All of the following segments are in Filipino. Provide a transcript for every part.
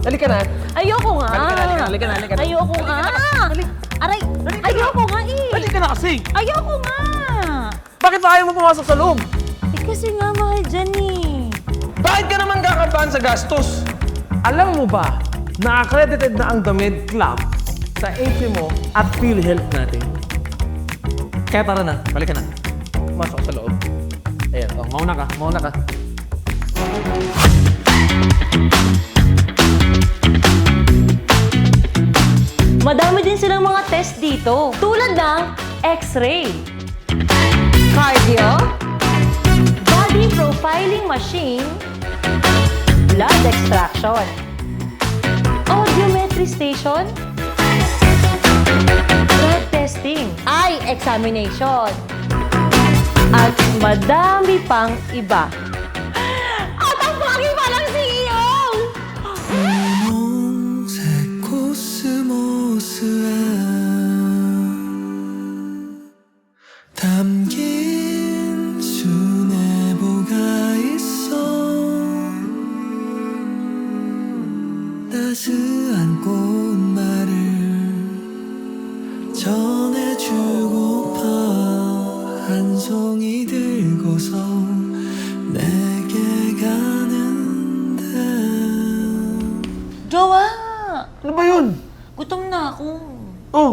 Halika na. Ayoko nga. Halika na. Ayoko nga. Aray, ayoko nga eh. Halika na kasi. Ayoko nga. Bakit ba ayaw mo pumasok sa loob? Eh kasi nga mahal dyan eh. Bakit ka naman kakabahan sa gastos? Alam mo ba na accredited na ang The Med Club sa HMO at PhilHealth natin? Kaya tara na, balik ka na. Pumasok sa loob. Ayan, mauna ka. Madami din silang mga test dito. Tulad ng X-ray, cardio, body profiling machine, blood extraction, audiometry station, blood testing, eye examination, at madami pang iba. At ang pagi pa ng CEO! 새 코스모스에 담긴 수뇌보가 있어 따스한 꽃말을 전해주고파 한 송이 들고서 내게 가는데 Jowa! Ano ba yun? Gutom na ako. Oh,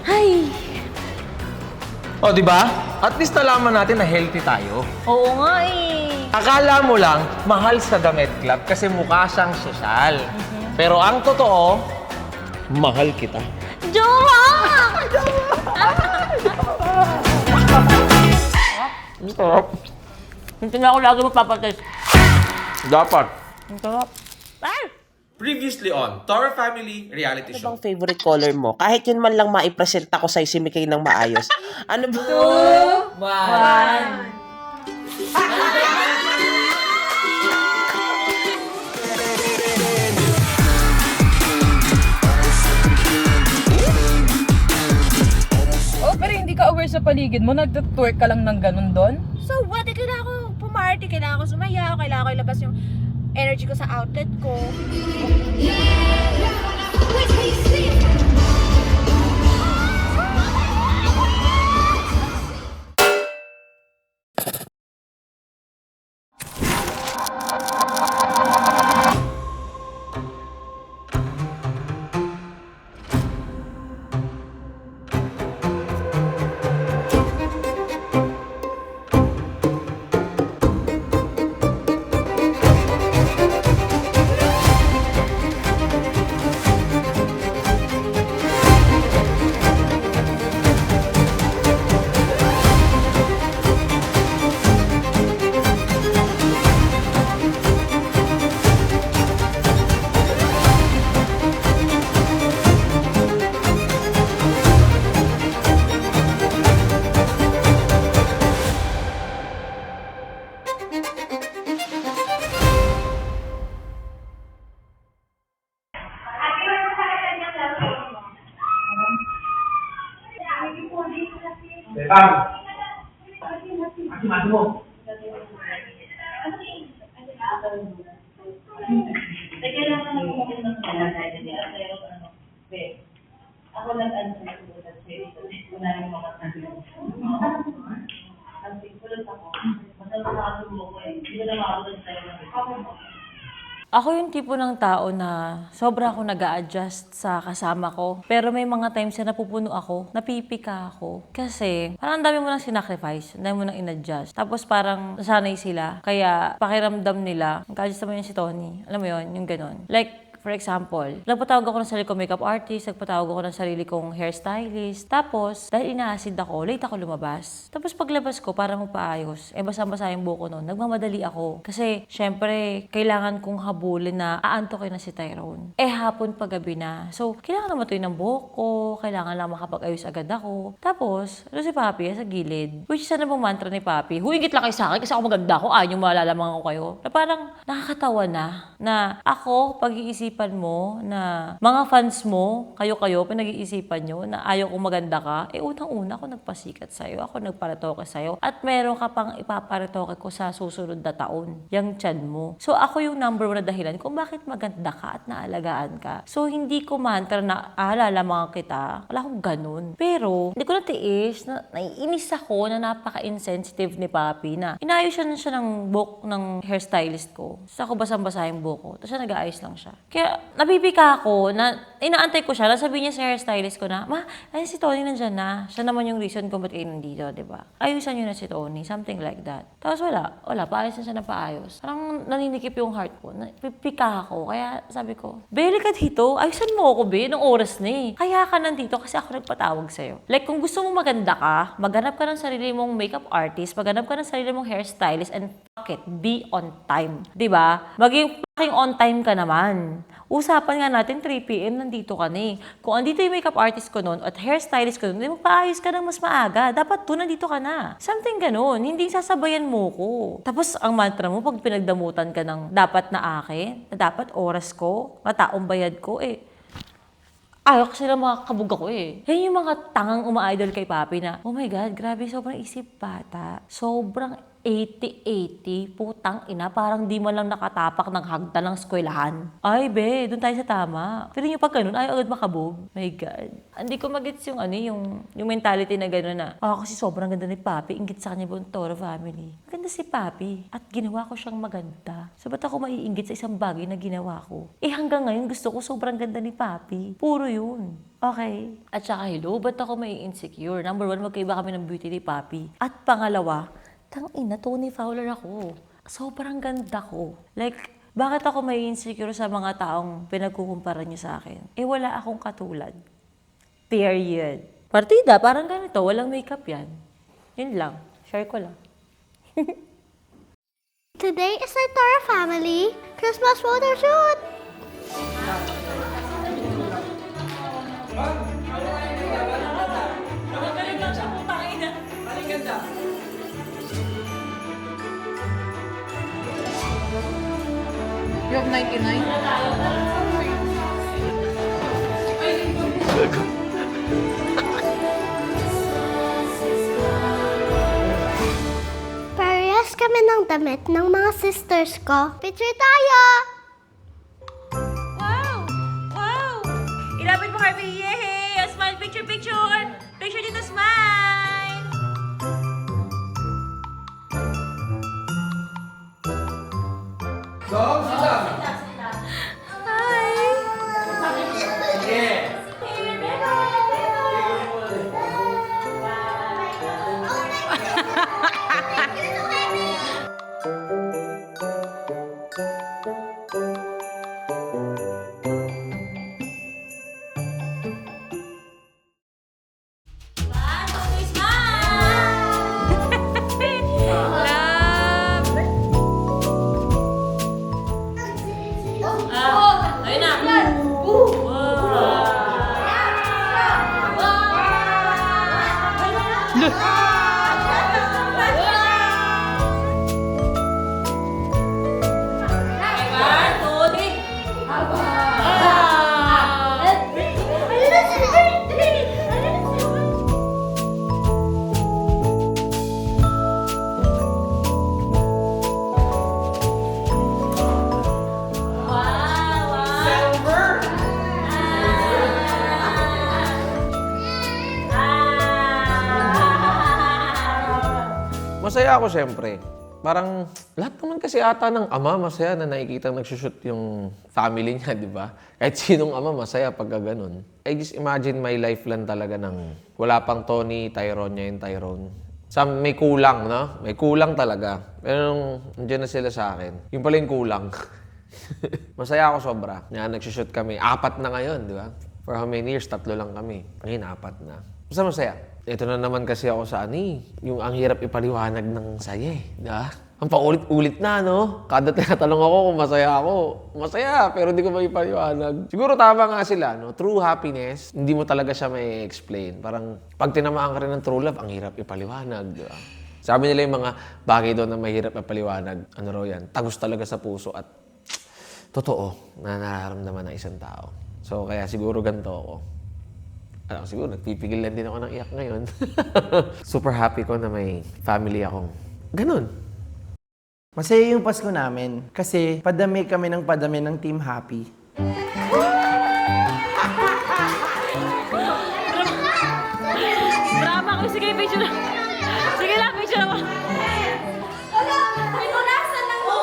Ay! oh, di ba? At least nalaman natin na healthy tayo. Oo nga eh. Akala mo lang, mahal sa The Med Club kasi mukha siyang sosyal. Pero ang totoo, mahal kita. Jowa! Ang sarap. Hindi na ako lagi magpapates. Dapat. Ang sarap. Ay! Previously on Toro Family Reality Ano Show. bang favorite color mo? Kahit yun man lang maipresenta ko sa'yo si Mikay ng maayos. Ano ba? One. Oh, pero hindi ka aware sa paligid mo, nagtutwerk ka lang ng ganun doon? So what? Kailangan ko pumarty, kailangan ko sumayaw, kailangan ko ilabas yung energy ko sa outlet ko. Ako yung tipo ng tao na sobra ako nag-a-adjust sa kasama ko. Pero may mga times na napupuno ako, napipika ako. Kasi parang ang dami mo nang sinacrifice, ang dami mo nang in-adjust. Tapos parang nasanay sila. Kaya pakiramdam nila, nag-adjust naman yun si Tony. Alam mo yun, yung ganon. Like, for example, nagpatawag ako ng sarili kong makeup artist, nagpatawag ako ng sarili kong hairstylist. Tapos, dahil inaasid ako, late ako lumabas. Tapos paglabas ko, para magpaayos, basang-basa yung buko noon, nagmamadali ako. Kasi, syempre, kailangan kong habulin na aantokin na si Tyrone. Hapon pa gabi na. So, kailangan naman ng buhok ko, kailangan lang makapag-ayos agad ako. Tapos, ano si Papi, sa gilid. Which is ano bang mantra ni Papi? Huingit lang kayo sa akin kasi ako maganda ako, ayaw yung malalamangan ko kayo. Na parang nakakatawa na ako, pag-iisipan mo na mga fans mo, kayo-kayo, pinag-iisipan nyo na ayaw kong maganda ka, unang-una ako nagpasikat sa'yo, ako nagparatoke sa'yo, at meron ka pang ipaparatoke ko sa susunod na taon, yung tiyan mo. So, ako yung number 1 na dahilan kung bakit maganda ka at naalagaan ka. So, hindi ko mantra na lalamangan kita. Wala akong ganun. Pero, hindi ko natiis, naiinis ako na napaka-insensitive ni Papi na inayos siya ng buhok ng hairstylist ko. Tapos ako basang-basa yung buhok ko. Tapos siya nag-aayos lang siya. Kaya nabibika ako na inaantay ko siya. Sabi niya sa hairstylist ko na, Ma, ayun si Tony nandyan na. Siya naman yung reason kung ba't kayo nandito, diba? Ayusan niyo na si Tony. Something like that. Tapos wala. Paayos na siya na paayos. Parang naninikip yung heart ko. Pipika ako. Kaya sabi ko, Beli ka dito. Ayusan mo ako, Be. Nung oras na eh. Kaya ka nandito kasi ako nagpatawag sa'yo. Like, kung gusto mong maganda ka, maghanap ka ng sarili mong makeup artist, maghanap ka ng sarili mong hairstylist, and fuck it, be on time. Diba? Maging fucking on time ka naman. Usapan nga natin, 3 p.m. nandito ka na eh. Kung andito yung makeup artist ko noon at hairstylist ko noon, magpaayos ka ng mas maaga. Dapat doon nandito ka na. Something ganun. Hindi sasabayan mo ko. Tapos, ang mantra mo, pag pinagdamutan ka ng dapat na akin, na dapat oras ko, mataong bayad ko, ayaw kasi lang makakabog ako Yan yung mga tangang uma-idol kay Papi na, oh my God, grabe, sobrang isip bata. Sobrang 80-80, putang ina, parang di man lang nakatapak ng hagdan ng eskwelahan. Ay, be, doon tayo sa tama. Pero yung pag ganun, ayaw agad makabog. My God. Hindi ko magets yung yung mentality na gano'n na, kasi sobrang ganda ni Papi, inggit sa kanya buong Toro family. Maganda si Papi, at ginawa ko siyang maganda. So, ba't ako maiinggit sa isang bagay na ginawa ko? Hanggang ngayon, gusto ko sobrang ganda ni Papi. Puro yun. Okay. At saka, hello, ba't ako mai-insecure? Number 1, magkaiba kami ng beauty ni Papi. At pangalawa, tangina, Tony Fowler ako. Sobrang ganda ko. Like, bakit ako may insecure sa mga taong pinagkukumpara niyo sa akin? Wala akong katulad. Period. Partida, parang ganito. Walang makeup yan. Yun lang. Share ko lang. Today is our Tara family Christmas photo shoot. You have 99? Parehas kami ng damit ng mga sisters ko. Picture tayo! Wow! Wow! Ilapit mo kami! Yay! Smile! Picture! Picture! Picture dito! Smile! Masaya ako syempre. Parang lahat naman kasi ata ng ama masaya na nakikita nagsushoot yung family niya, di ba? Kahit sinong ama masaya pag ganun. I just imagine my life lang talaga ng wala pang Tony, Tyrone niya yung Tyrone. May kulang, no? May kulang talaga. Pero nung nandiyan na sila sa akin, yung pala yung kulang. Masaya ako sobra. Nga, nagsushoot kami. 4 na ngayon, di ba? For how many years? 3 lang kami. Ngayon, 4 na. Basta masaya. Ito na naman kasi ako sa yung ang hirap ipaliwanag ng saya eh. Di ba? Ang paulit-ulit na, no? Kada tinatanong ako kung masaya ako. Masaya, pero hindi ko maipaliwanag. Siguro tama nga sila, no? True happiness, hindi mo talaga siya may explain. Parang pag tinamaan ka rin ng true love, ang hirap ipaliwanag, di ba? Sabi nila yung mga bagay doon na mahirap ipaliwanag. Ano raw yan? Tagus talaga sa puso at totoo na nararamdaman ng isang tao. So, kaya siguro ganito ako. Siguro nagpipigil lang din ako ng iyak ngayon. Super happy ko na may family akong ganun. Masaya yung Pasko namin kasi padami kami ng Team Happy. Drama ko. Sige, picture na. Sige lang, picture na. Pinunasan lang mo.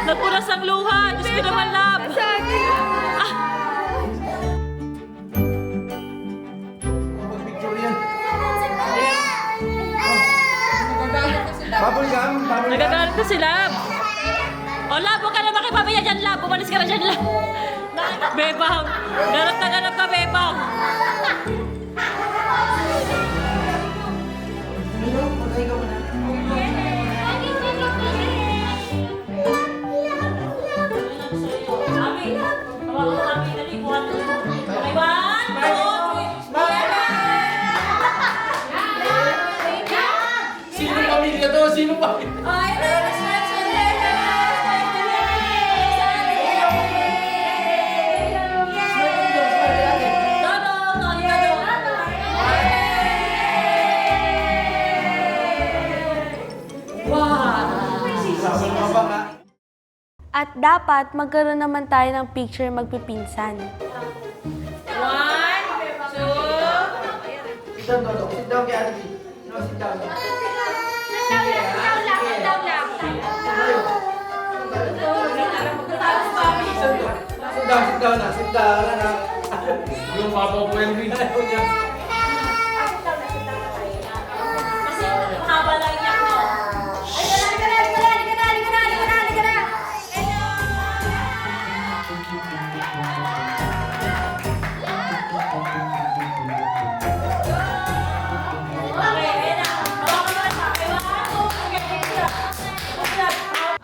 Nagpunas ang luha. Diyos ko naman, love. Nagagalit na si Lab. O, Lab, huwag ka na makipamilya dyan, Lab. Umalis ka na dyan, Lab. Bebang. Ganap ka, Bebang. At dapat magkaroon naman tayo ng picture magpipinsan. Yung papa ko yung Kasi haba lang niya ko.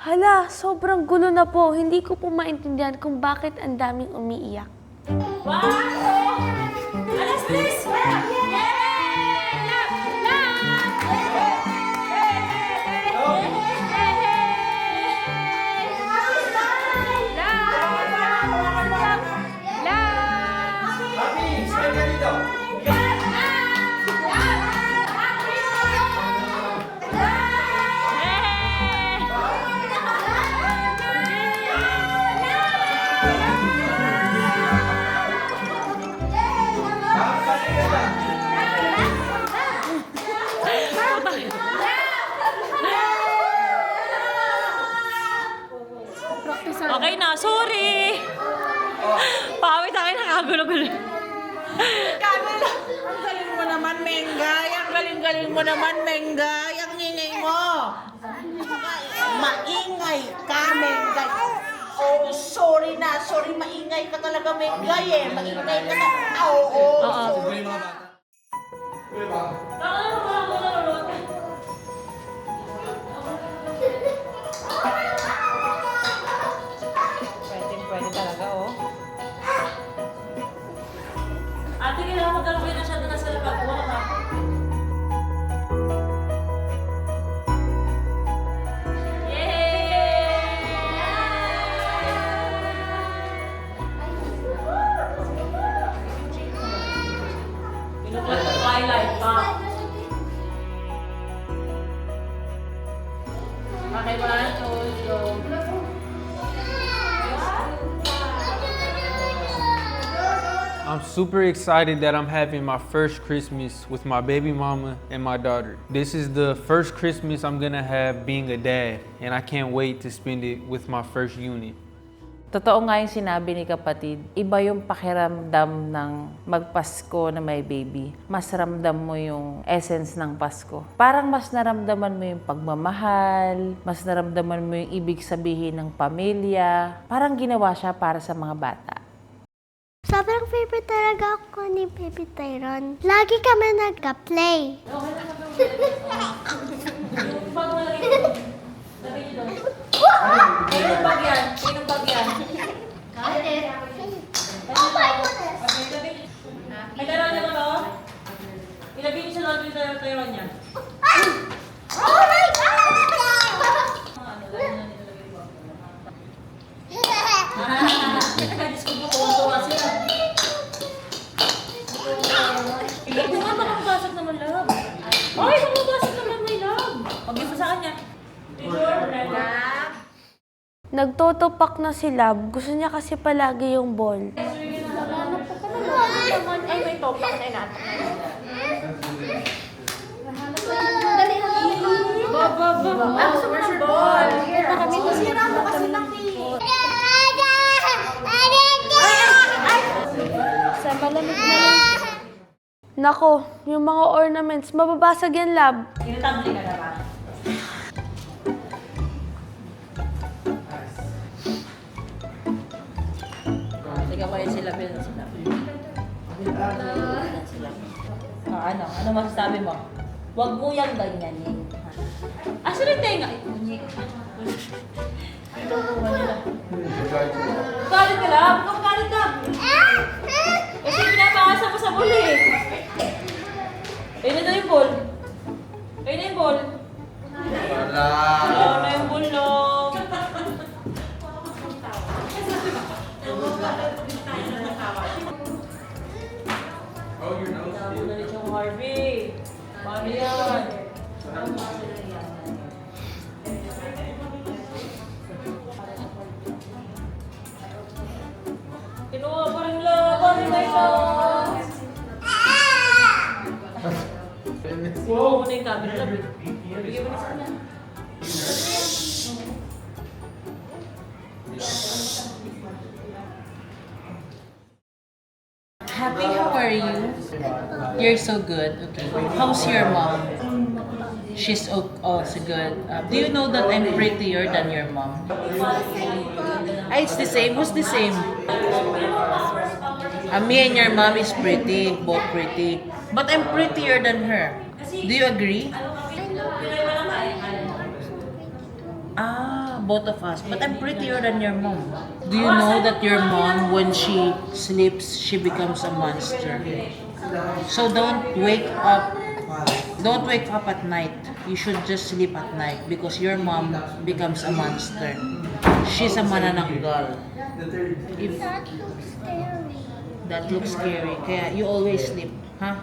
Hala, sobrang gulo na po. Hindi ko po maintindihan kung bakit ang daming umiiyak. Alas, please! Okay na, sorry! Pawit sa akin, nakagulo-gulo. Camila, ang galing mo naman, Mengay. Ang galing-galing mo naman, Mengay. Ang ingay mo. Maingay ka, Mengay. Oh, sorry na. Sorry, maingay ka talaga, Mengay eh. Maingay ka na. Oo. Pwede talaga, oh. Ate, kailangan magkaroon na siya doon sa labag. Wala ka. Twilight pa. Okay ba? I'm super excited that I'm having my first Christmas with my baby mama and my daughter. This is the first Christmas I'm gonna have being a dad, and I can't wait to spend it with my first unit. Totoo nga yung sinabi ni kapatid, iba yung pakiramdam ng magpasko na may baby. Mas ramdam mo yung essence ng Pasko. Parang mas naramdaman mo yung pagmamahal, mas naramdaman mo yung ibig sabihin ng pamilya. Parang ginawa siya para sa mga bata. Sobrang favorite talaga ako ni Baby Tyron. Lagi kami nagka-play. Kainong bag yan? Kainong bag yan? Oh my goodness! Ay, kailangan niya ba to? Ilagay niyo sa laundry tayo niya. Oh my God! Diyos ko po, tuwa sila. Ito nga, makakabasag naman lang. Ay, makakabasag naman may lang. Huwag yun pa sa kanya. Nagtotopak na si Lab. Gusto niya kasi palagi yung ball. Ay, may topak na inaantok na yun. Ah, gusto mo ng ball. Sira mo kasi laki. Sa malamig na lang. Nako, yung mga ornaments, mababasag yan, Lab. Tinatambli ka na ba? Teka pa yun sila, pero sila. Ano masasabi mo? Huwag mo yung ganyanin. Asan yung tenga? Galit ka lang? Huwag galit ka! Kasi pinapakasa mo sa ball eh. Ayun na yung ball. Ayun na yung ball. Wala na yung ball lang. Tama na rin siyang Harvey. Paano yan? Kinuha ko rin lang. Paano yung lang? Oo, muna yung camera lang. Bigyan mo na sa kanya. Happy, how are you? You're so good. Okay. How's your mom? She's also good. Do you know that I'm prettier than your mom? It's the same. Who's the same? Me and your mom is pretty, both pretty. But I'm prettier than her. Do you agree? Both of us. But I'm prettier than your mom. Do you know that your mom, when she sleeps, she becomes a monster? So don't wake up. Don't wake up at night. You should just sleep at night because your mom becomes a monster. She's a manananggal. If that looks scary. Kaya you always sleep, huh?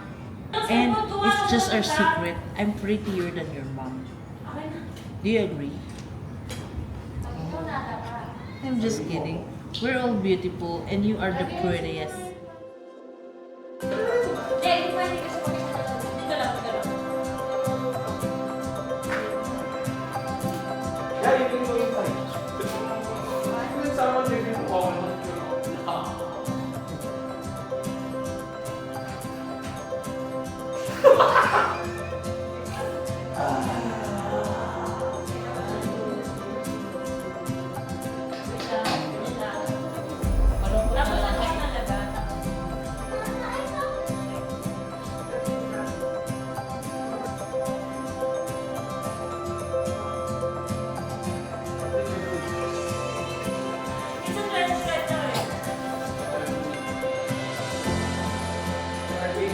And it's just our secret. I'm prettier than your mom. Do you agree? I'm just kidding. We're all beautiful and you are the prettiest.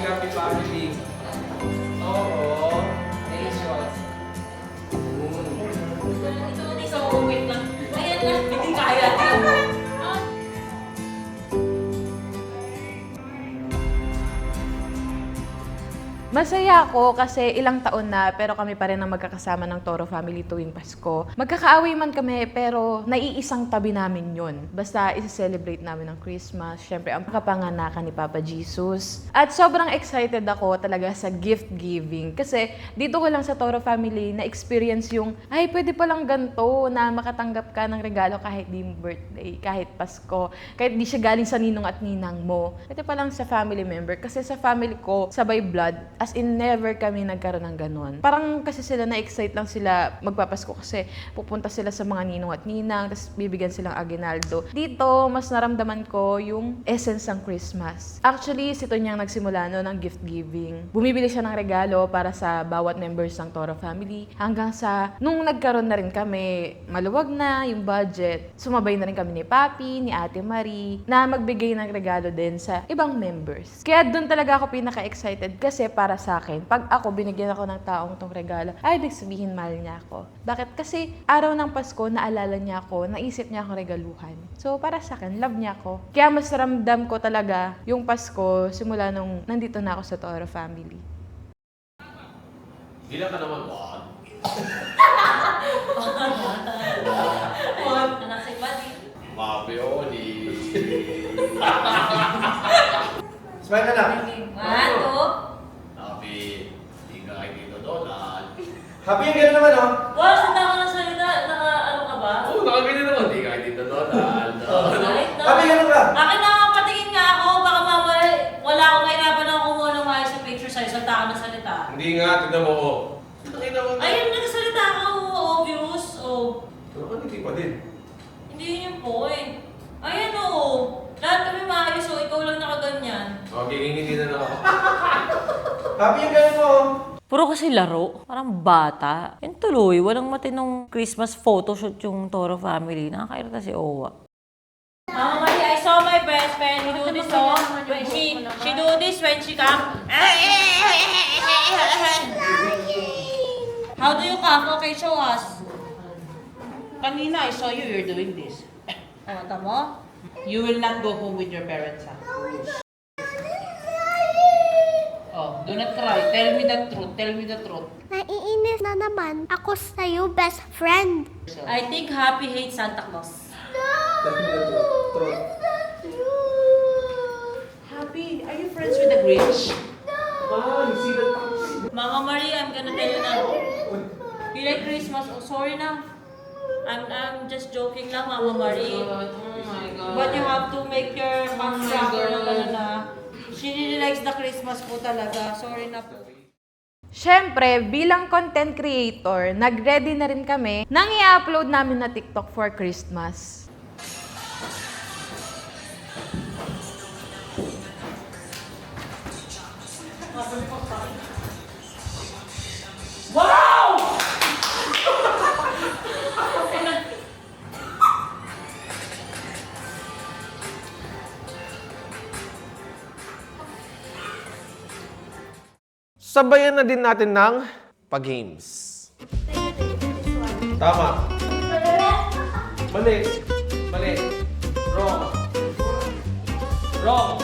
Happy family. Oo. Delicious. Wait lang. Ayan na. Hindi kaya. Masaya ako kasi ilang taon na pero kami pa rin ang magkakasama ng Toro family tuwing Pasko. Magkakaaway man kami pero naiisang tabi namin yon. Basta isi-celebrate namin ng Christmas. Siyempre, ang kapanganakan ni Papa Jesus. At sobrang excited ako talaga sa gift giving. Kasi dito ko lang sa Toro family na-experience yung, ay, pwede palang ganito na makatanggap ka ng regalo kahit di birthday, kahit Pasko, kahit di siya galing sa ninong at ninang mo. Pwede palang sa family member. Kasi sa family ko, sabay blood, as in never kami nagkaroon ng ganon. Parang kasi sila na-excite lang sila magpapasko kasi pupunta sila sa mga ninong at ninang, tapos bibigyan silang aguinaldo. Dito, mas naramdaman ko yung essence ng Christmas. Actually, si Tonyang nagsimula no ng gift giving. Bumibili siya ng regalo para sa bawat members ng Toro family. Hanggang sa, nung nagkaroon na rin kami, maluwag na yung budget, sumabay na rin kami ni Papi, ni Ate Marie, na magbigay ng regalo din sa ibang members. Kaya doon talaga ako pinaka-excited kasi para sa akin, pag ako binigyan ako ng taong tong regalo, ay ibig sabihin mahal niya ako. Bakit? Kasi araw ng Pasko, naalala niya ako, naisip niya akong regaluhan. So para sa akin, love niya ako. Kaya mas ramdam ko talaga yung Pasko simula nung nandito na ako sa Toro family. Bilang ka naman, Juan. Anak si Buddy. Mabioli. Smile ka na. Ano? Sabi, di ka kay Tito Donald. Happy yung gano'n naman, oh. Wow, sanda ka ng salita. Ano ka ba? Oo, nakaganda naman. Di ka kay Tito Donald. Right na. Happy gano'n ka. Akin na nga, patingin nga ako. Baka mamaya, wala akong mahirapan na kumuha ng maayos sa picture sa'yo. Salita ka ng salita. Hindi nga, tignan mo ko. Tignan mo. Ayun, nagsalita ka. Obvious. Oh. Ano, hindi pa din. Hindi yun yung point. Ayan oh. Lahat kami maayos oh. Ikaw lang nakaganyan. Okay, hindi na ako. Happy yung gano'n mo, oh. Puro kasi laro. Parang bata. Yung tuloy, walang matinong Christmas photoshoot yung Toro family. Nakakairita si Owa. Mama Marie, I saw my best friend. He do this oh. When she do this when she come. How do you cough? Okay, show us. Kanina, I saw you're doing this. Oh, tamo? You will not go home with your parents, ha? Oh, do not cry. Tell me the truth. Tell me the truth. Naiinis na naman ako sa'yo, best friend. I think Happy hates Santa Claus. Happy, are you friends with the Grinch? Mama Marie, I'm gonna tell you now. You like Christmas? Oh, sorry na. I'm just joking lang, Mama Marie. Oh my God. But you have to make your mouth proper na. She really likes the Christmas po talaga. Sorry na po. Siyempre, bilang content creator, nag-ready na rin kami nang i-upload namin na TikTok for Christmas. Sabayan na din natin ng pag-games. Tama. Mali. Mali. Wrong. Wrong.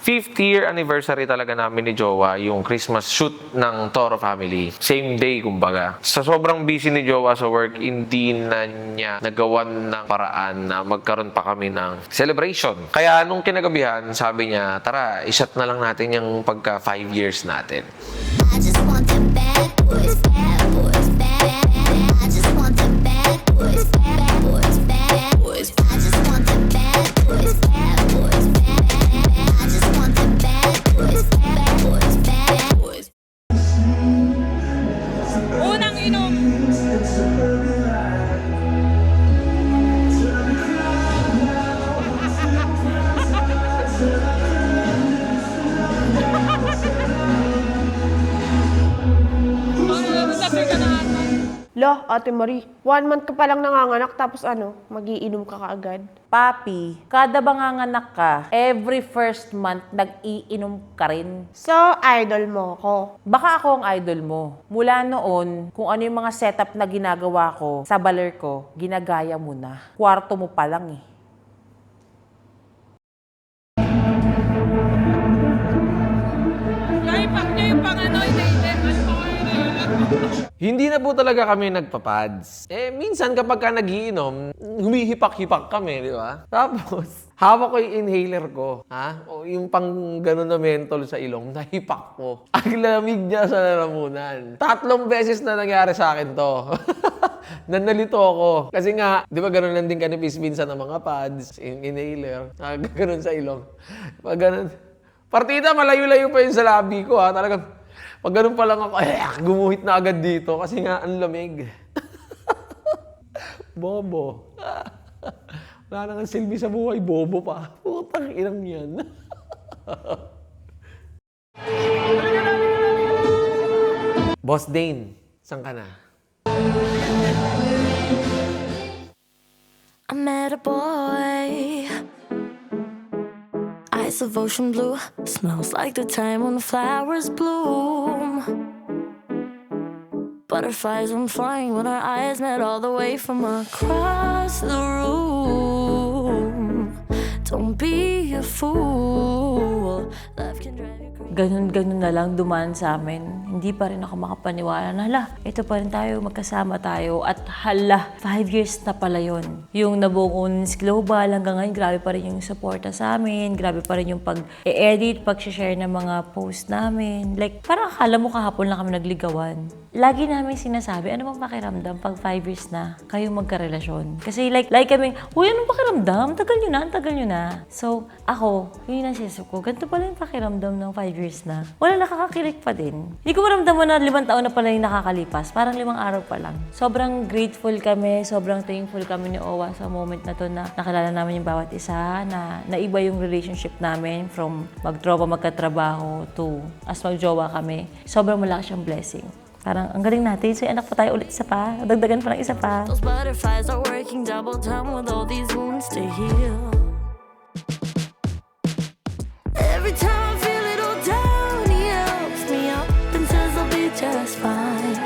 Fifth year anniversary talaga namin ni Jowa, yung Christmas shoot ng Toro family. Same day, kumbaga. Sa sobrang busy ni Jowa sa work, hindi na niya nagawan ng paraan na magkaroon pa kami ng celebration. Kaya nung kinagabihan, sabi niya, tara, isat na lang natin yung pagka 5 years natin. I just want them bad boys, bad boys, bad, bad, bad. I just want them bad boys, bad boys, bad boys. I just want them Lo, Ate Marie, 1 month ka palang nanganganak tapos ano, magiinom ka kaagad? Papi, kada banganganak ka, every first month nag-iinom ka rin. So, idol mo ko. Baka ako ang idol mo. Mula noon, kung ano yung mga setup na ginagawa ko sa baler ko, ginagaya mo na. Kwarto mo pa lang eh. Hindi na po talaga kami nagpapads. Minsan kapag ka nagiinom, humihipak-hipak kami, di ba? Tapos, hawak ko yung inhaler ko. Ha? O yung pang ganun na mentol sa ilong, nahipak ko. Ang lamig niya sa lalamunan. 3 beses na nangyari sa akin to. Nanalito ako. Kasi nga, di ba ganun lang din kanipis minsan ng mga pads, inhaler, ganun sa ilong. Pag ganun. Partida, malayo-layo pa yun sa labi ko ha. Talagang, pag ganun pa lang ako, gumuhit na agad dito kasi nga ang lamig. Bobo. Wala nang silbi sa buhay, bobo pa. Putang inang yan. Boss Dane, saan ka na? I met a boy, eyes of ocean blue, smells like the time when the flowers bloom. Butterflies went flying when our eyes met all the way from across the room. Don't be a fool, love can drive you crazy. Ganun-ganun na lang dumaan sa amin. Hindi pa rin ako makapaniwala na, hala, ito pa rin tayo, magkasama tayo. At hala, 5 years na pala yun. Yung nabuong Owens Global, hanggang ngayon, grabe pa rin yung suporta sa amin. Grabe pa rin yung pag-edit, pag-share ng mga post namin. Like, parang akala mo kahapon lang kami nagligawan. Lagi namin sinasabi, ano bang pakiramdam pag 5 years na kayo magkarelasyon? Kasi like kami, uy, anong pakiramdam? Tagal nyo na. So, ako, yun yung nasisip ko, ganito pala yung pakiramdam ng 5 years na. Wala, nakakakilig pa din. Hindi ko maramdaman na 5 taon na pala yung nakakalipas. Parang 5 araw pa lang. Sobrang grateful kami, sobrang thankful kami ni Owa sa moment na to na nakilala namin yung bawat isa, na naiba yung relationship namin from magtropa, magkatrabaho to as magjowa kami. Sobrang malaki siyang blessing. Parang ang galing natin, so anak pa tayo ulit isa pa. Dagdagan pa ng isa pa. Those butterflies are working double time with all these wounds to heal. Every time I feel it all down, he helps me up and says I'll be just fine.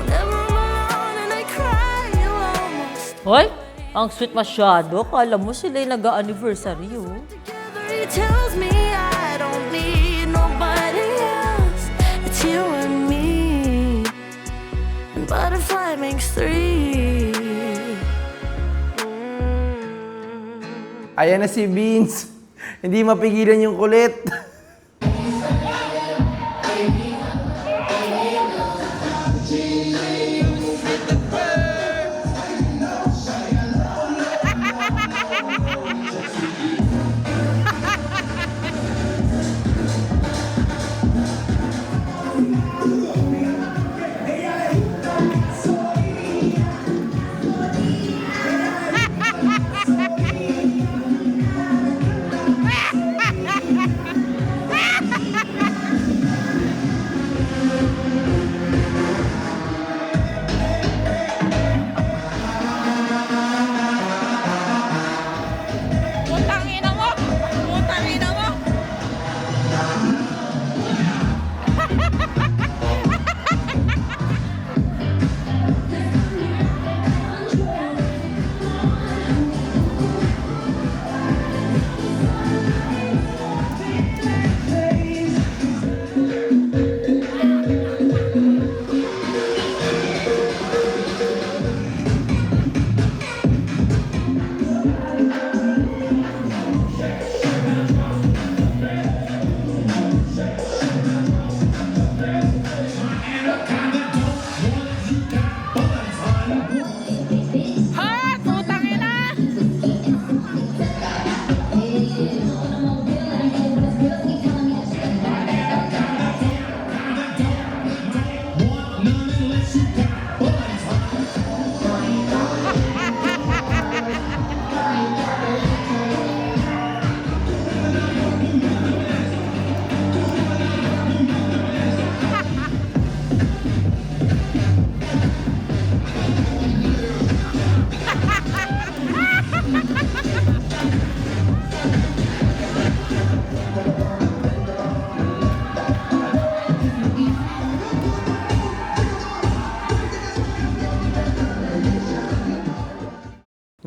Whenever I'm alone and I cry, you almost Hoy, ang sweet masyado. Kala mo sila yung nag-anniversary, oh. together. He tells me I don't need nobody else. It's you and me. And butterfly makes 3. Ayan na si Vince. Hindi mapigilan yung kulit.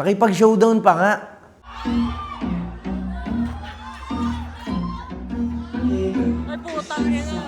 Nakipag-showdown pa nga. Ay, putang ina.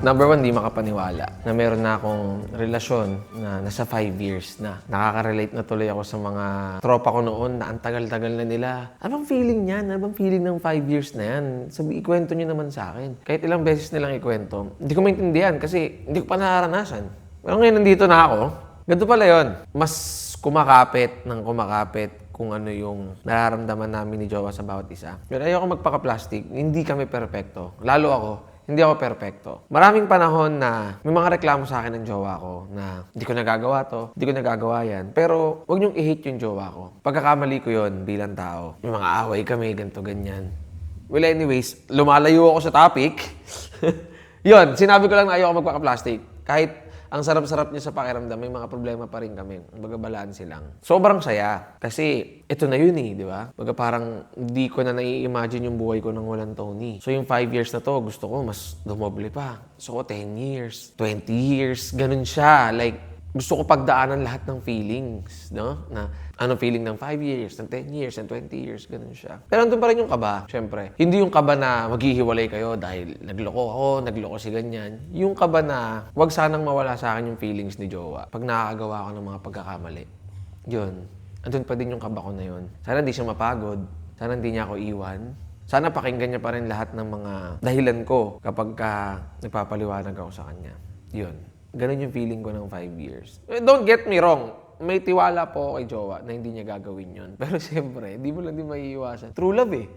Number one, di makapaniwala na meron na akong relasyon na nasa 5 years na. Nakaka-relate na tuloy ako sa mga tropa ko noon na ang tagal-tagal na nila. Anong feeling niyan? Anong feeling ng 5 years na yan? Sabi, ikwento niyo naman sa akin. Kahit ilang beses nilang ikwento, hindi ko maintindihan kasi hindi ko pa naranasan. Pero ngayon nandito na ako, ganito pala yun. Mas kumakapit kung ano yung nararamdaman namin ni Jowa sa bawat isa. Pero ayoko magpaka-plastic, hindi kami perpekto. Lalo ako, hindi ako perpekto. Maraming panahon na may mga reklamo sa akin ng jowa ko na hindi ko nagagawa to, hindi ko nagagawa yan. Pero huwag niyong i-hate yung jowa ko. Pagkakamali ko yon bilang tao. May mga away kami, ganito, ganyan. Well, anyways, lumalayo ako sa topic. Yon, sinabi ko lang na ayoko magpaka-plastic. Kahit ang sarap-sarap niya sa pakiramdam, may mga problema pa rin kami. Baga balanse lang. Sobrang saya. Kasi ito na yun di ba? Baga parang hindi ko na nai-imagine yung buhay ko nang walang Tony. So yung 5 years na to, gusto ko mas dumoble pa. Gusto ko 10 years, 20 years, ganun siya. Like, gusto ko pagdaanan lahat ng feelings, no? Na ano feeling ng 5 years, ng 10 years, ng 20 years, ganun siya. Pero andun pa rin yung kaba, syempre. Hindi yung kaba na maghihiwalay kayo dahil nagloko ako, nagloko si ganyan. Yung kaba na wag sanang mawala sa akin yung feelings ni Jowa pag nakakagawa ko ng mga pagkakamali. Yun. Andun pa din yung kaba ko na yun. Sana hindi siya mapagod. Sana hindi niya ako iwan. Sana pakinggan niya pa rin lahat ng mga dahilan ko kapag nagpapaliwanag ako sa kanya. Yun. Ganun yung feeling ko ng 5 years. Don't get me wrong. May tiwala po kay Jowa na hindi niya gagawin yun. Pero siyempre, hindi mo lang din maiiwasan. True love eh.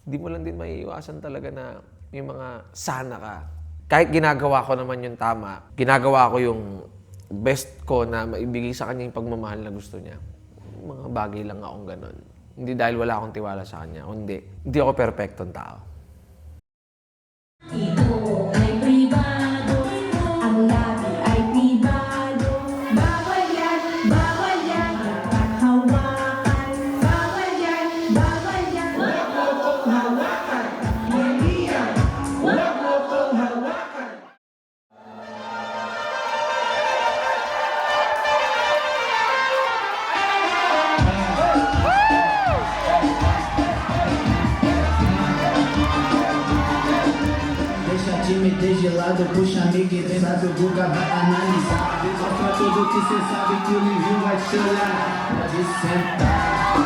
Hindi mo lang din maiiwasan talaga na may mga sana ka. Kahit ginagawa ko naman yung tama, ginagawa ko yung best ko na maibigay sa kanya yung pagmamahal na gusto niya. Mga bagay lang akong ganun. Hindi dahil wala akong tiwala sa kanya. Hindi. Hindi ako perfectong tao. Timidez de lado, puxa amiga e vem do Guga vai analisar. Mostra tudo que cê sabe que o Livinho vai te olhar. Pode sentar,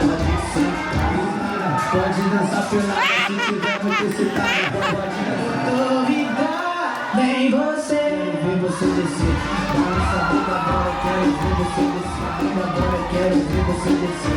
pode sentar. Pode dançar pelada se tiver muito excitada. Pode dançar corrida, vem você descer. Balança a bunda agora, quero ver você descer. Bunda agora, quero ver você descer.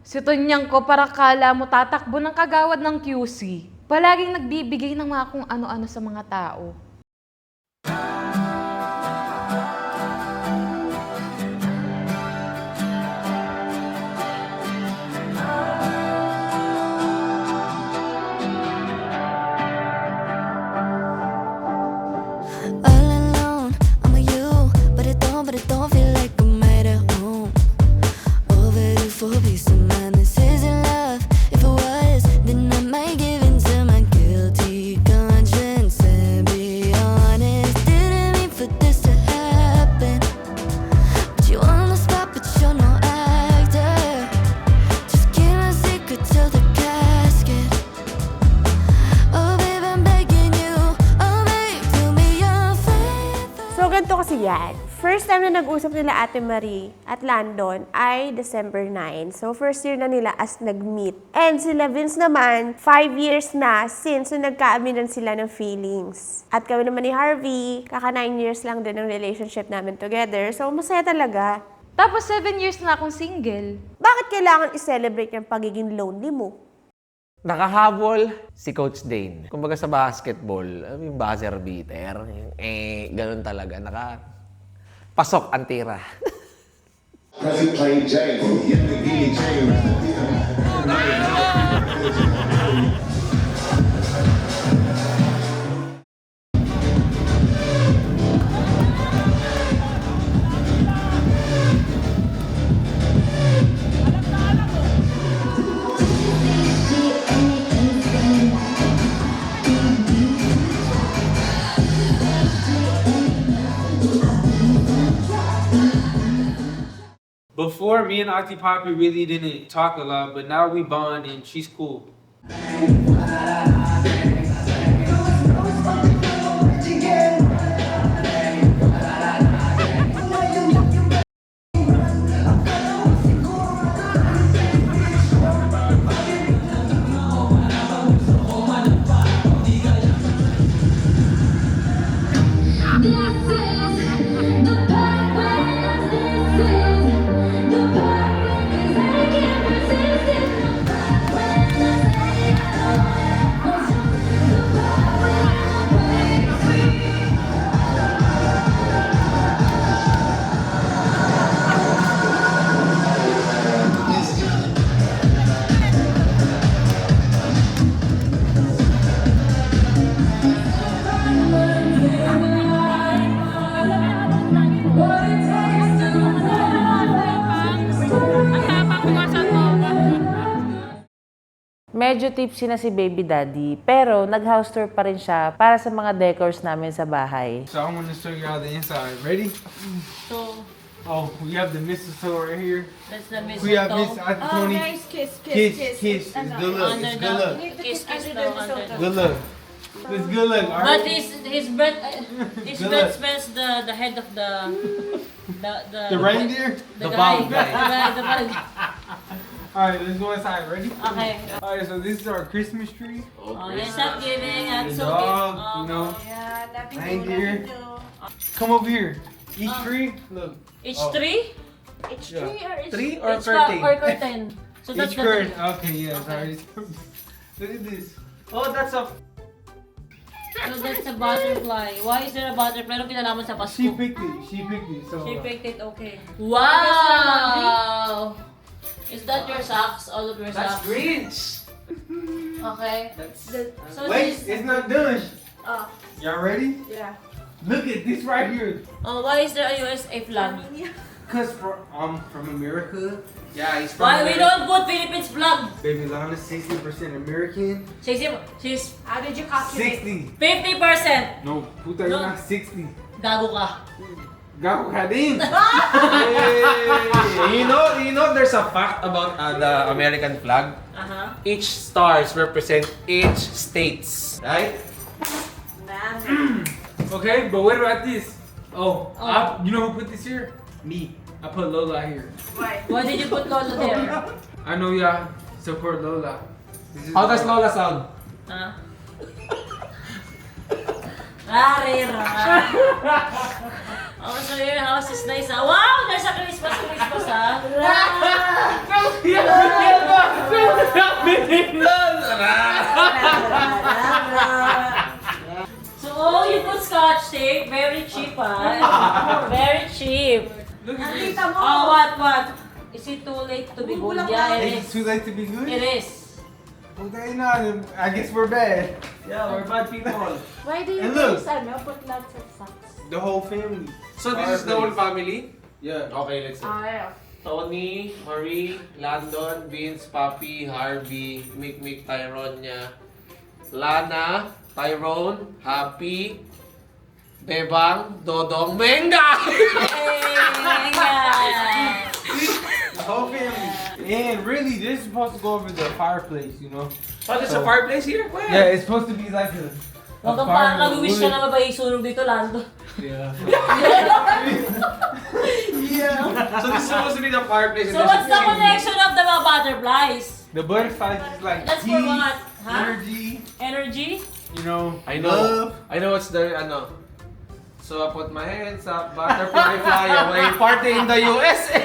Si Tonyang ko, para kala mo tatakbo ng kagawad ng QC. Palaging nagbibigay ng mga kung ano-ano sa mga tao. All alone, I'm with you, but it don't feel like I'm at home. Ayan. First time na nag-usap nila Ate Marie at Landon ay December 9. So, first year na nila as nag-meet. And sila Vince naman, 5 years na since nagkaaminan sila ng feelings. At kami naman ni Harvey, kaka 9 years lang din ng relationship namin together. So, masaya talaga. Tapos 7 years na akong single. Bakit kailangan i-celebrate yung pagiging lonely mo? Nakahabol si Coach Dane. Kumbaga sa basketball, yung buzzer beater, ganun talaga. Pasok ang tira. Cause he played James. Yeah, he James. Before, me and Auntie Poppy really didn't talk a lot, but now we bond and she's cool. Medyo tipsy na si baby daddy, pero nag-house tour pa rin siya para sa mga decors namin sa bahay. So I'm gonna show you all the inside. Ready? So, We have the mistletoe right here. that's the mistletoe. We have Miss Auntie Oh, Tony. nice. Kiss. Kiss. It's good look. Under It's good look. the kiss daw under. Good look. It's good look. All But right. his breath Good luck. smells the head of the The reindeer. the guy. The bug. All right, let's go inside. Ready? Okay. All right, so this is our Christmas tree. Oh, yes, I'm giving. The I'm so dog, cute. you know, Yeah, that reindeer. Come over here. Each tree, look. Each Oh. tree? It's Yeah. tree or it's Tree or Each curtain? or curtain. So that's Each the curtain. tree. Okay, yeah, sorry. Look at this. Oh, that's a... So that's a butterfly. Why is there a butterfly? Anong kinalaman sa Pasko? She picked it. She picked it. So. She picked it, okay. Wow! Is that your socks? All of your That's socks? Grinch! Okay. So Wait, this, it's not done. Oh, Y'all ready? yeah. Look at this right here. why is there a USA flag? Cause from America. Yeah, he's from Why we America. don't put Philippines flag? Baby Lana's 60% American. She's How did you calculate? 60. 50%. No, puta, you're No. not 60. Gago ka. Gago ka din. You know, there's a fact about the American flag. Each stars represent each states, right? Okay, but what about this? You know who put this here? Me. I put Lola here. Why did you put Lola there? I know y'all support Lola. This is How does Lola sound? Huh? Rarira. Oh, so your house is nice, ah. Wow! There's a Christmas, ah. So, you put scotch tape. Very cheap, ah. Very cheap. Look at this. Oh, what? Is it too late to be good? Yeah, it It's is. too late to be good? It is. Okay, no, I guess we're bad. Yeah, we're bad people. Why do you And look. put lots of socks? The whole family. So this is the whole family? Yeah. Okay, let's see. yeah. Tony, Marie, Landon, Vince, Papi, Harvey, Mick, Tyronia, Lana, Tyrone, Happy, Bebang, Dodong, Menga! The whole family. And really, this is supposed to go over the fireplace, you know? Oh, there's So- a fireplace here? Where? Yeah, it's supposed to be like Huwag kang parang nag-wish ka na mabay sunog dito, Lando. Yeah. So this is supposed to be the fireplace. So what's the connection of the mga butterflies? The butterflies is like That's for what? Huh? energy. Energy? You know, I know. I know what's the, So I put my hands up, butterfly fly away, party in the USA!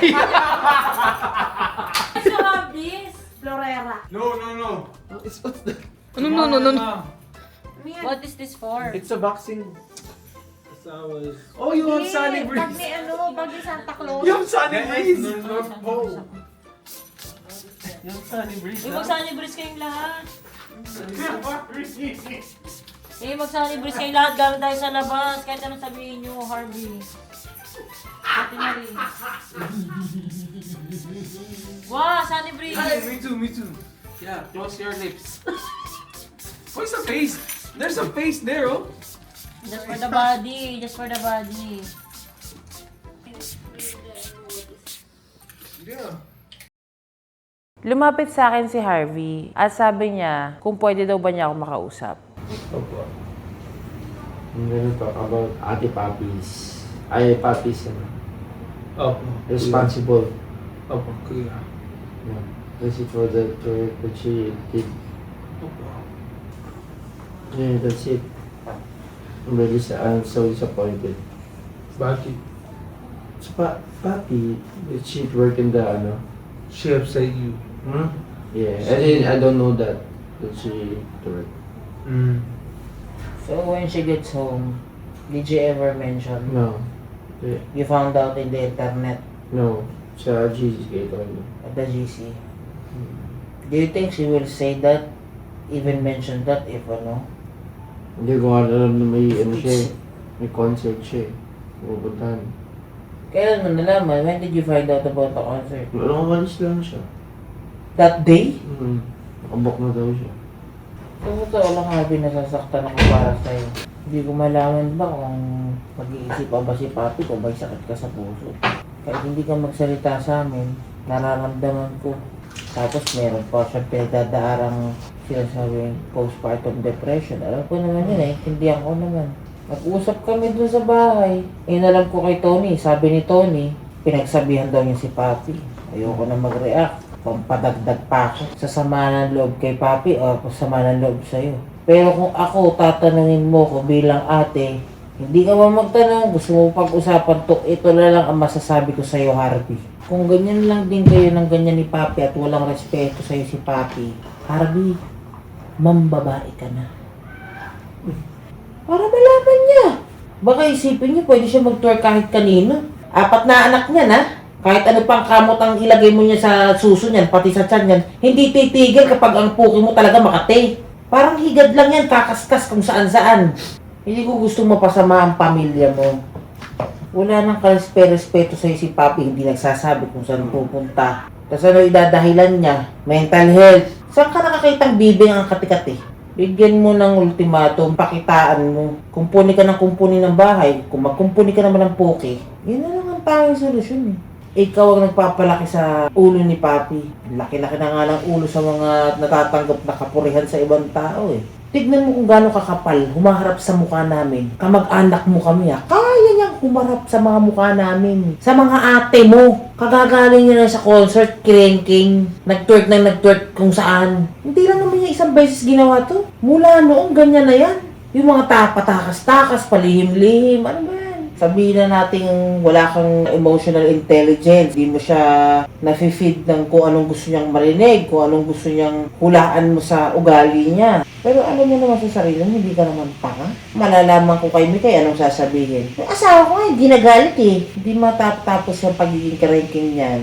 What's your hobbies? Florera. No. What's the... No. What is this for? It's a boxing... was. Oh, you have Sunny Pag Breeze! may pag may Santa Claus. You have Sunny Breeze! North Pole. You have Sunny Breeze, Eh, mag-sunny breeze kayong lahat. Mag-sunny breeze kayong lahat. Gamit tayo sa labas. Kahit anong sabihin nyo, Harvey. Ate Marie. Wow, sunny breeze. Hey, me too. Yeah, close your lips. What's the face? There's a face there, oh. Just for the body. Just for the body. Yeah. Lumapit sa akin si Harvey at sabi niya kung pwede daw ba niya ako makausap. Opo. I'm gonna talk about Ate Papi's. Ay, Papi's, Opo. responsible. Opo, kuya. Yeah. Kasi for the tour that she did. Opo. Yeah, that's it. I'm so disappointed. Bakit? So, Papi, did she work in the, She upset you. Hmm? Yeah, I don't know that she work. So when she gets home, did you ever mention No. Yeah. you found out in the internet No. Sa GC only. at the GC? Do you think she will say that, even mention that if Hindi ko alam na may, siya, may concert siya. Pupuntahan. Kailan mo nalaman? When did you find out about the concert? Umalis lang siya. That day? Nakabok na daw siya. So, totoo lang, Harvey, nasasaktan ako para sa'yo. Hindi ko malaman ba kung mag-iisip pa ba si Papi kung may sakit ka sa puso. Kahit hindi ka magsalita sa amin, nararamdaman ko. Tapos meron pa siya pinagdadaarang sinasabing postpartum depression. Alam ko naman yun, naiintindihan ko naman. Nag-usap kami dun sa bahay. Inalam ko kay Tony, sabi ni Tony, pinagsabihan daw niya si Papi. Ayoko na mag-react. Pampadagdag pa ako sa sama ng loob kay Papi o sama ng loob sa'yo. Pero kung ako tatanungin mo ko bilang ate, hindi ka ba magtanong, gusto mo pag-usapan to, ito na lang ang masasabi ko sa'yo, Harvey. Kung ganyan lang din kayo ng ganyan ni Papi at walang respeto sa'yo si Papi, Harvey, mambabae ka na. Para malaman niya. Baka isipin niyo, pwede siya mag-tour kahit kanino. 4 na anak niya na. Kahit ano pang kamot ang ilagay mo niya sa suso niyan, pati sa tiyan niyan, hindi titigil kapag ang puki mo talaga makate. Parang higad lang yan, kakaskas kung saan-saan. Hindi ko gusto mapasama ang pamilya mo. Wala nang respeto sa'yo si Papi, hindi nagsasabi kung saan pupunta. Tapos ano idadahilan niya? Mental health. Saan ka nakakitang bibing ang kati-kati? Bigyan mo ng ultimatum, pakitaan mo. Kumpuni ka ng kumpuni ng bahay, kung magkumpuni ka naman ng puki, yun na lang ang tanging solusyon eh. Ikaw ang nagpapalaki sa ulo ni Papi. Laki-laki na nga ng ulo sa mga natatanggap na kapurihan sa ibang tao eh. Tignan mo kung gaano kakapal, humaharap sa mukha namin. Kamag-anak mo kami kaya niyang humarap sa mga mukha namin. Sa mga ate mo. Kagagaling niya na sa concert, cranking, nag-twerk na nag-twerk kung saan. Hindi lang naman niya isang beses ginawa to. Mula noong ganyan na yan. Yung mga patakas-takas, palihim-lihim, ano ba yan? Sabihin na natin wala kang emotional intelligence, di mo siya nafe-feed ng kung anong gusto niyang marinig, kung anong gusto niyang hulaan mo sa ugali niya. Pero alam mo naman sa sarili mo, hindi ka naman tanga. Malalaman ko kay Mikay anong sasabihin. Yung asawa ko nga, hindi nagalit eh. Hindi matapos yung pagiging karanking niyan.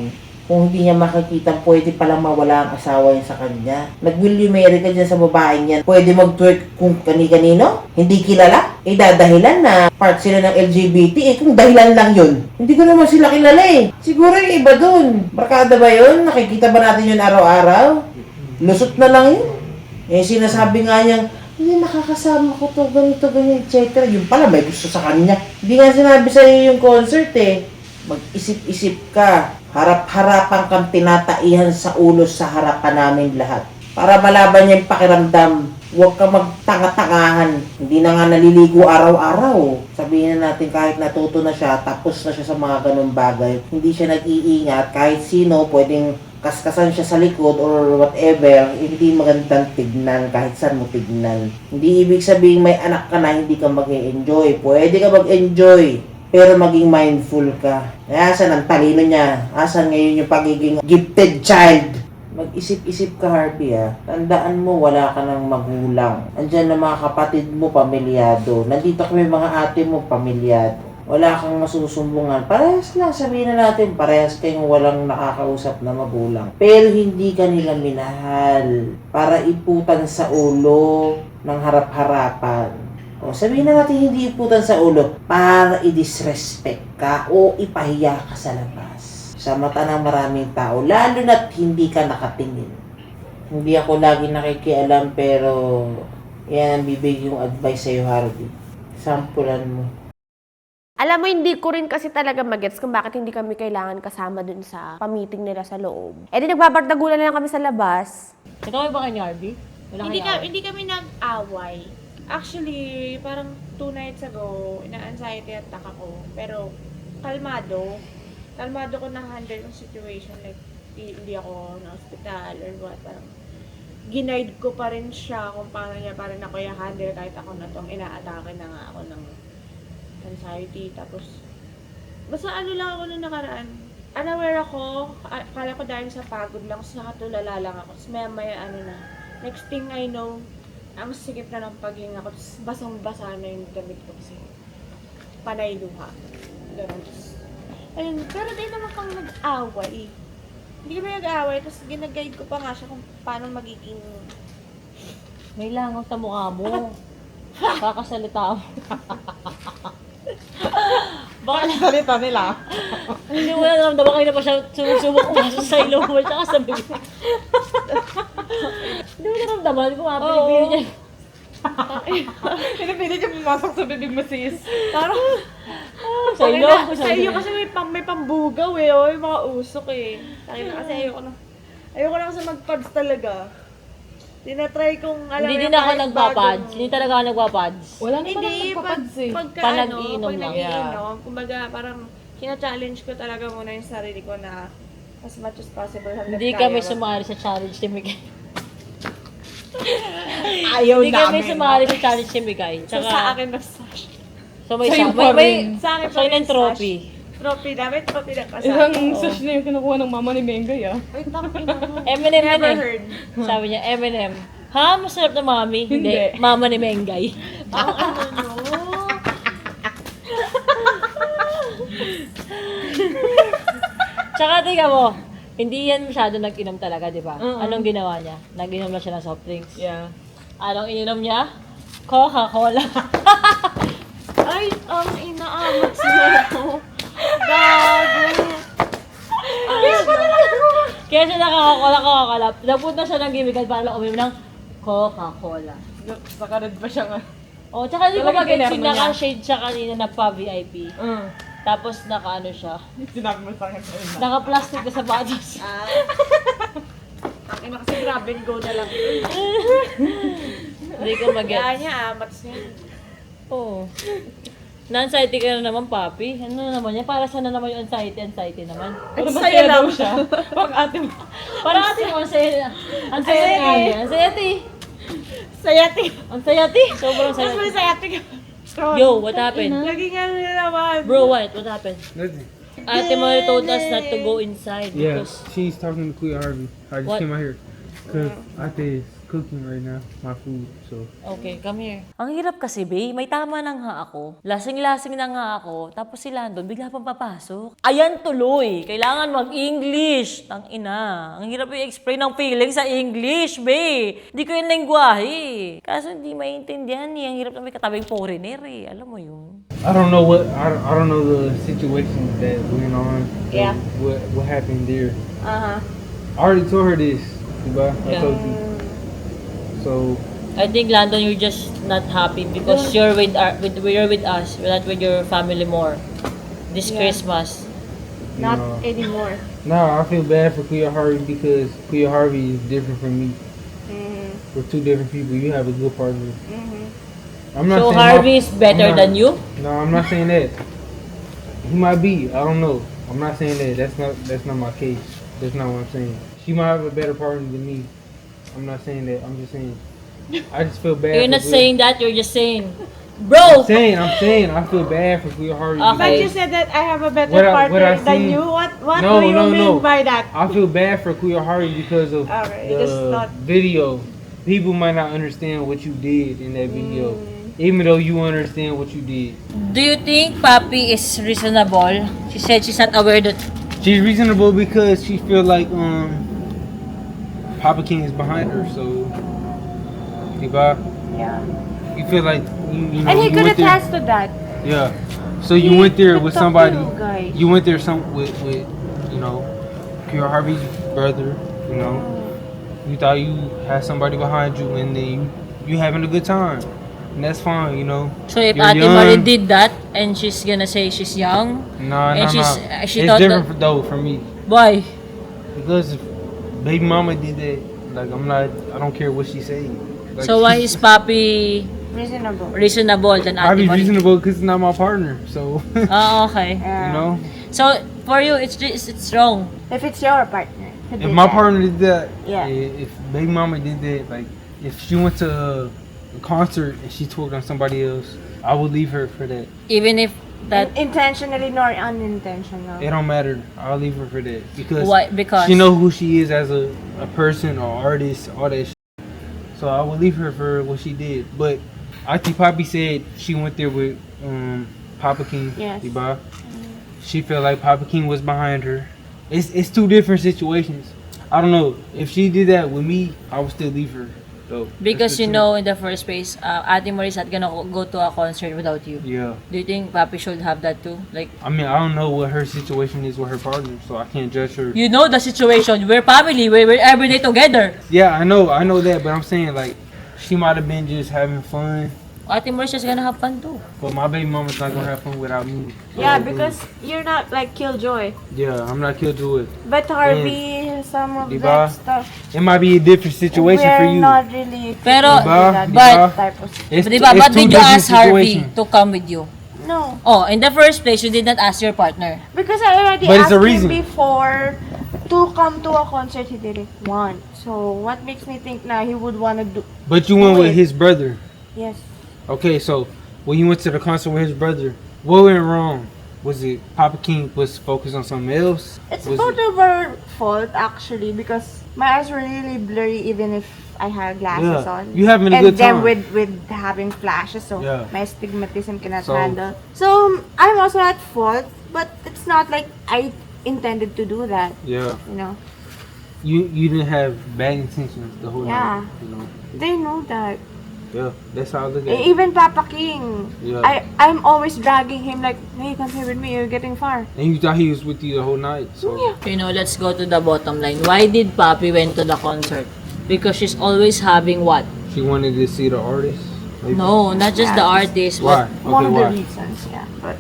Kung hindi niya makikita, pwede palang mawala ang asawa niya sa kanya. Nag-will you marry ka dyan sa babaeng yan. Pwede mag-twerk kung kani-kanino, hindi kilala. Dadahilan na part sila ng LGBT. Kung dahilan lang yun. Hindi ko naman sila kilala eh. Siguro yung iba dun. Barkada ba yun? Nakikita ba natin yun araw-araw? Lusot na lang yun. Sinasabi nga niyang, hindi nakakasama ko to, ganito, etc. Yung pala may gusto sa kanya. Hindi nga sinabi sa'yo yung concert eh. Mag-isip-isip ka. Harap-harapan kang tinataihan sa ulo sa harapan namin lahat. Para malaban niya yung pakiramdam Huwag ka magtanga-tangahan. Hindi na nga naliligo araw-araw. Sabihin na natin kahit natuto na siya, tapos na siya sa mga ganung bagay, hindi siya nag-iingat. Kahit sino, pwedeng kaskasan siya sa likod or whatever, hindi magandang tignan kahit saan mo tignan. Hindi ibig sabihin may anak ka na, hindi ka mag-enjoy. Pwede ka mag-enjoy, pero maging mindful ka. Asan ang talino niya? Asan ngayon yung pagiging gifted child? Mag-isip-isip ka, Harvey, ha. Tandaan mo, wala ka ng magulang. Andyan na mga kapatid mo, pamilyado. Nandito kami mga ate mo, pamilyado. Wala kang masusumbungan. Parehas lang, sabihin na natin, parehas kayong walang nakakausap na magulang. Pero hindi ka nila minahal para iputan sa ulo ng harap-harapan. O sabihin na natin hindi iputan sa ulo para i-disrespect ka o ipahiya ka sa labas. Sa mata ng maraming tao, lalo na't hindi ka nakatingin. Hindi ako lagi nakikialam, pero yan ang bibig yung advice sa'yo, Harvey. Sampulan mo. Alam mo, hindi ko rin kasi talaga magets kung bakit hindi kami kailangan kasama dun sa pamiting nila sa loob. Eh di nagbabardagulan na lang kami sa labas. Ikaw ba kayo ni Harvey? Wala Hindi kami nag-away. Actually, parang 2 nights ago, ina-anxiety attack ako. Pero, kalmado ko na-handle yung situation. Like, hindi ako na hospital or what. Parang, ginaid ko pa rin siya kung paano niya pa rin ako i-handle kahit ako na tong ina-atake na nga ako ng anxiety. Tapos, basta ano lang ako nung nakaraan. Unaware ako, akala ko dahil sa pagod lang, tapos nakatulala lang ako. Tapos maya ano na, next thing I know, ang sikip na ng paghinga ko, tapos basang-basa na yung damit ko kasi panay luha. Ganun. Ayun, pero di naman kang nag-away. Hindi kami nag-away, tapos ginaguide ko pa nga siya kung paano magiging... May langaw sa mukha mo. Kakasalita mo. Baka Salita nila. hindi mo na naramdaman kayo na pa siya sumusubok umaso sa ilong mo tsaka sa bibig. Hindi mo naramdaman kung mapilipili niya. Pinipili niya pumasok sa bibig mo, sis. Parang, Sa ilong ko sa iyo kasi may pambugaw eh, o yung mga usok eh. Kasi ayoko na kasi mag-pads talaga. Tinatry kong alam Hindi din ako nagpapads. Hindi talaga ako nagpapads. Wala na pala nagpapads eh. Pag nag-iinom lang. nag-iinom, kumbaga parang kina-challenge ko talaga muna yung sarili ko na as much as possible. Hindi kami sumali sa challenge ni Miguel. Ayaw Hindi kami sumali sa challenge ni Miguel. So sa akin na sash. So may Sa akin pa rin trophy. Trophy na pa sa Isang sash na yung kinukuha ng mama ni Mengay ah. Wait, takina mo. M&M Never yun eh. heard. Sabi niya, M&M. Ha? Masarap na mami? Hindi. Mama ni Mengay. Ang ano nyo? Tsaka tingnan mo, hindi yan masyado nag-inom talaga, di ba? Anong ginawa niya? Nag-inom lang siya ng soft drinks. Yeah. Anong ininom niya? Coca-Cola. Ay, inaamat sila ako. Bago. Kaya siya nakakakola. Napunta siya ng gimigan para lang uminom ng Coca-Cola. Sakarad pa siya nga. Oh, tsaka di ko Talagang mag-gets yung kinermo niya. naka-shade siya kanina na pa-VIP. Tapos naka-ano siya. Sinabi mo sa akin sa'yo na. Naka-plastic na sapatos. Ang ina kasi grab and go na lang. Hindi ko Kaya mag-gets. niya, amats niya. Oo. Na-anxiety ka na naman, papi. Ano na naman yan? Para saan na naman yung anxiety naman? Ang saya lang siya. Pag ate mo. Parang ate mo, ang saya. Ang saya nga niya. Ang sayati. Sayati. Ang sayati. Sobrang Mas may sayati. sayati ka. Yo, what happened? Lagi nga nila naman. Bro, what happened? Nothing. Ate mo told us not to go inside Yeah, because... she's talking to Kuya Harvey. I just What? came out here. Because Ate is cooking right now, my food, so. Okay, come here. Ang hirap kasi, babe. May tama na nga ako. Lasing-lasing na nga ako. Tapos si Landon, bigla pang papasok. Ayan tuloy. Kailangan mag-English. Tang ina. Ang hirap i-explain ng feeling sa English, babe. Hindi ko yung lengguwahe. Kaso hindi maintindihan eh. Ang hirap na may katabing foreigner eh. Alam mo yun. I don't know I don't know the situation that went on. Yeah. What happened there. Uh-huh. I already told her this, diba? I Yeah. told you. So, I think, Landon, you're just not happy because you're with us. You're not with your family more. This Christmas. Not no. anymore. No, I feel bad for Kuya Harvey because Kuya Harvey is different from me. We're two different people. You have a good partner. I'm not So saying Harvey is better I'm not- than you? No, I'm not saying that. He might be. I don't know. I'm not saying that. That's not my case. That's not what I'm saying. She might have a better partner than me. I'm not saying that. I'm just saying. I just feel bad. You're for not Will. saying that, you're just saying, bro! I'm saying. I feel bad for Will Harvey. Okay. But you said that I have a better What I partner than seen- you. What No, do you no, mean no. by that? I feel bad for Queer Harvey because of Alright, it's the not- video. People might not understand what you did in that video, Mm. even though you understand what you did. Do you think Papi is reasonable? She said she's not aware that... She's reasonable because she feel like Papa King is behind her. So, diba? Yeah. You feel like you know. And he you could went there- attest to that. Yeah. So you went there with talk to somebody. you guys. You went there with you know, Queer Harvey's brother. You know, you thought you had somebody behind you, and then you having a good time, and that's fine. You know. So if You're Ate young. Marie did that, and she's gonna say she's young, Nah, and nah, she's, nah. she It's thought different that... though for me Why? because if baby mama did that, like I don't care what she say. Like, So why is Papi reasonable than I Ate be Marie? reasonable because it's not my partner. So Oh, okay. you know, So for you, it's wrong. If it's your partner. if my partner did that, Yeah. if baby mama did that, like if she went to a concert and she twerked on somebody else, I would leave her for that. Even if that... Intentionally nor unintentional. It don't matter. I'll leave her for that because Why? Because... she know who she is as a person or artist, all that shit. So I would leave her for what she did. But Auntie Poppy said she went there with Papa King. Yes. Diba? She felt like Papa King was behind her. It's two different situations. I don't know. If she did that with me, I would still leave her though. Because That's you the know, in the first place, Ate Marie's not gonna go to a concert without you. truth. Yeah. Do you think Papi should have that too? Like, I mean, I don't know what her situation is with her partner, so I can't judge her. you know the situation. We're family. We're every day together. Yeah, I know that, but I'm saying like she might have been just having fun. Ate Marie's just gonna have fun too. But my baby mama's not gonna have fun without me. So, Yeah, because you're not like Killjoy. yeah, I'm not Killjoy. But Harvey, some of Diba? that stuff. It might be a different situation for We're you. not really Pero, Diba? but, Diba? type of It's, diba, it's but two did you different ask Harvey situations. to come with you? No. Oh, in the first place, you did not ask your partner. Because I already But it's asked a him reason. before to come to a concert he didn't want. So what makes me think now he would want to do? But you went do with it? his brother. Yes. Okay, so when you went to the concert with his brother, what went wrong? Was it Papa King was focused on something else? It's Was both it- of our fault actually because my eyes were really blurry even if I had glasses Yeah. on. You having a and good then time. with having flashes, so Yeah. my astigmatism cannot So- handle. So I'm also at fault, but it's not like I intended to do that. Yeah. You know, You didn't have bad intentions the whole Yeah. night. You know. they know that. Yeah, that's how I look at it. Even Papa King, Yeah. I'm always dragging him like, hey, come here with me. You're getting far. And you thought he was with you the whole night. So You know, let's go to the bottom line. Why did Papi went to the concert? Because she's always having what? she wanted to see the artist. Maybe? No, not just the artist. Why? But One of Okay, the why? reasons, yeah, but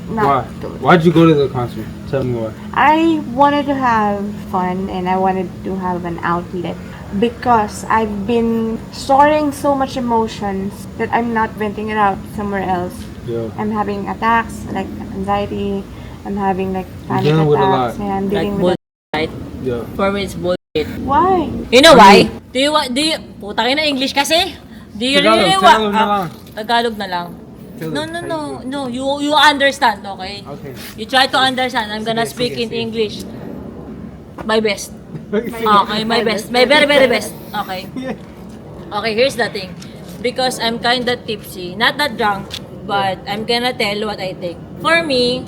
Why? not. Why'd you go to the concert? Tell me why. I wanted to have fun and I wanted to have an outlet because I've been storing so much emotions that I'm not venting it out somewhere else. Yeah. I'm having attacks like anxiety. I'm having like panic dealing with a attacks. lot. And I'm like dealing with bullshit, right? Yeah. For me, it's bullshit. Why? You know why? Do you, puta kayo na English kasi? Do you Tagalog, really Tagalog na lang. Tagalog na lang. Tell No, it. no, How no, you no. You understand, okay? Okay. You try to understand. I'm gonna Sige, speak sige, in sige. English. My best. Okay, my best. My very, very best. Okay. Okay, here's the thing. Because I'm kinda tipsy. Not that drunk, but I'm gonna tell what I think. For me,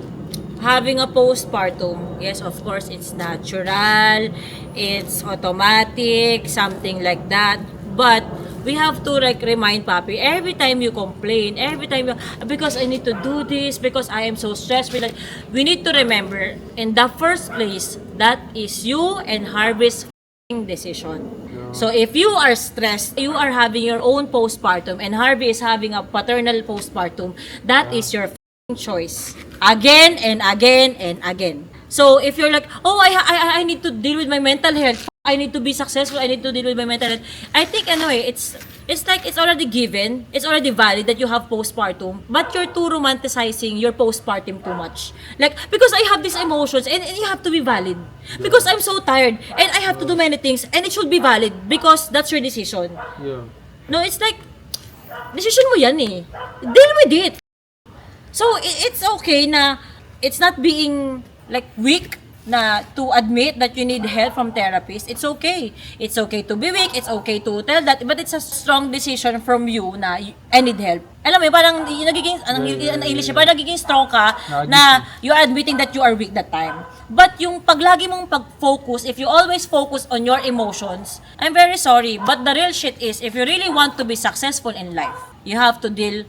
having a postpartum, yes, of course, it's natural. It's automatic, something like that. But we have to like remind Papi every time you complain, every time you, because I need to do this, because I am so stressed. Like, we need to remember, in the first place, that is you and Harvey's decision. So if you are stressed, you are having your own postpartum, and Harvey is having a paternal postpartum, that is your choice. Again and again and again. So if you're like, oh, I need to deal with my mental health, I need to be successful, I need to deal with my mental health. I think anyway, it's like it's already given, it's already valid that you have postpartum, but you're too romanticizing your postpartum too much. Like, because I have these emotions and you have to be valid. Because I'm so tired and I have to do many things and it should be valid because that's your decision. Yeah. No, it's like, decision mo yan eh. Deal with it. So, it's okay na it's not being like weak na to admit that you need help from therapist. It's okay. It's okay to be weak. It's okay to tell that. But it's a strong decision from you na I need help. Alam mo, parang nagiging, parang nagiging strong ka na you are admitting that you are weak that time. But yung paglagi mong pag-focus, if you always focus on your emotions, I'm very sorry. But the real shit is, if you really want to be successful in life, you have to deal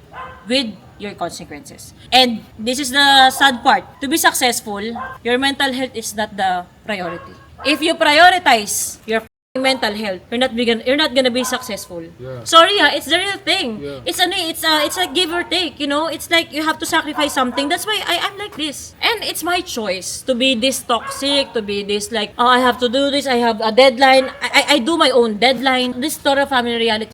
with your consequences. And this is the sad part. To be successful, your mental health is not the priority. If you prioritize your mental health, you're not gonna be successful. Yeah. Sorry it's the real thing. Yeah. It's like give or take, you know? It's like you have to sacrifice something. That's why I'm like this. And it's my choice to be this toxic, to be this like, oh, I have to do this, I have a deadline. I do my own deadline. This Toro Family reality.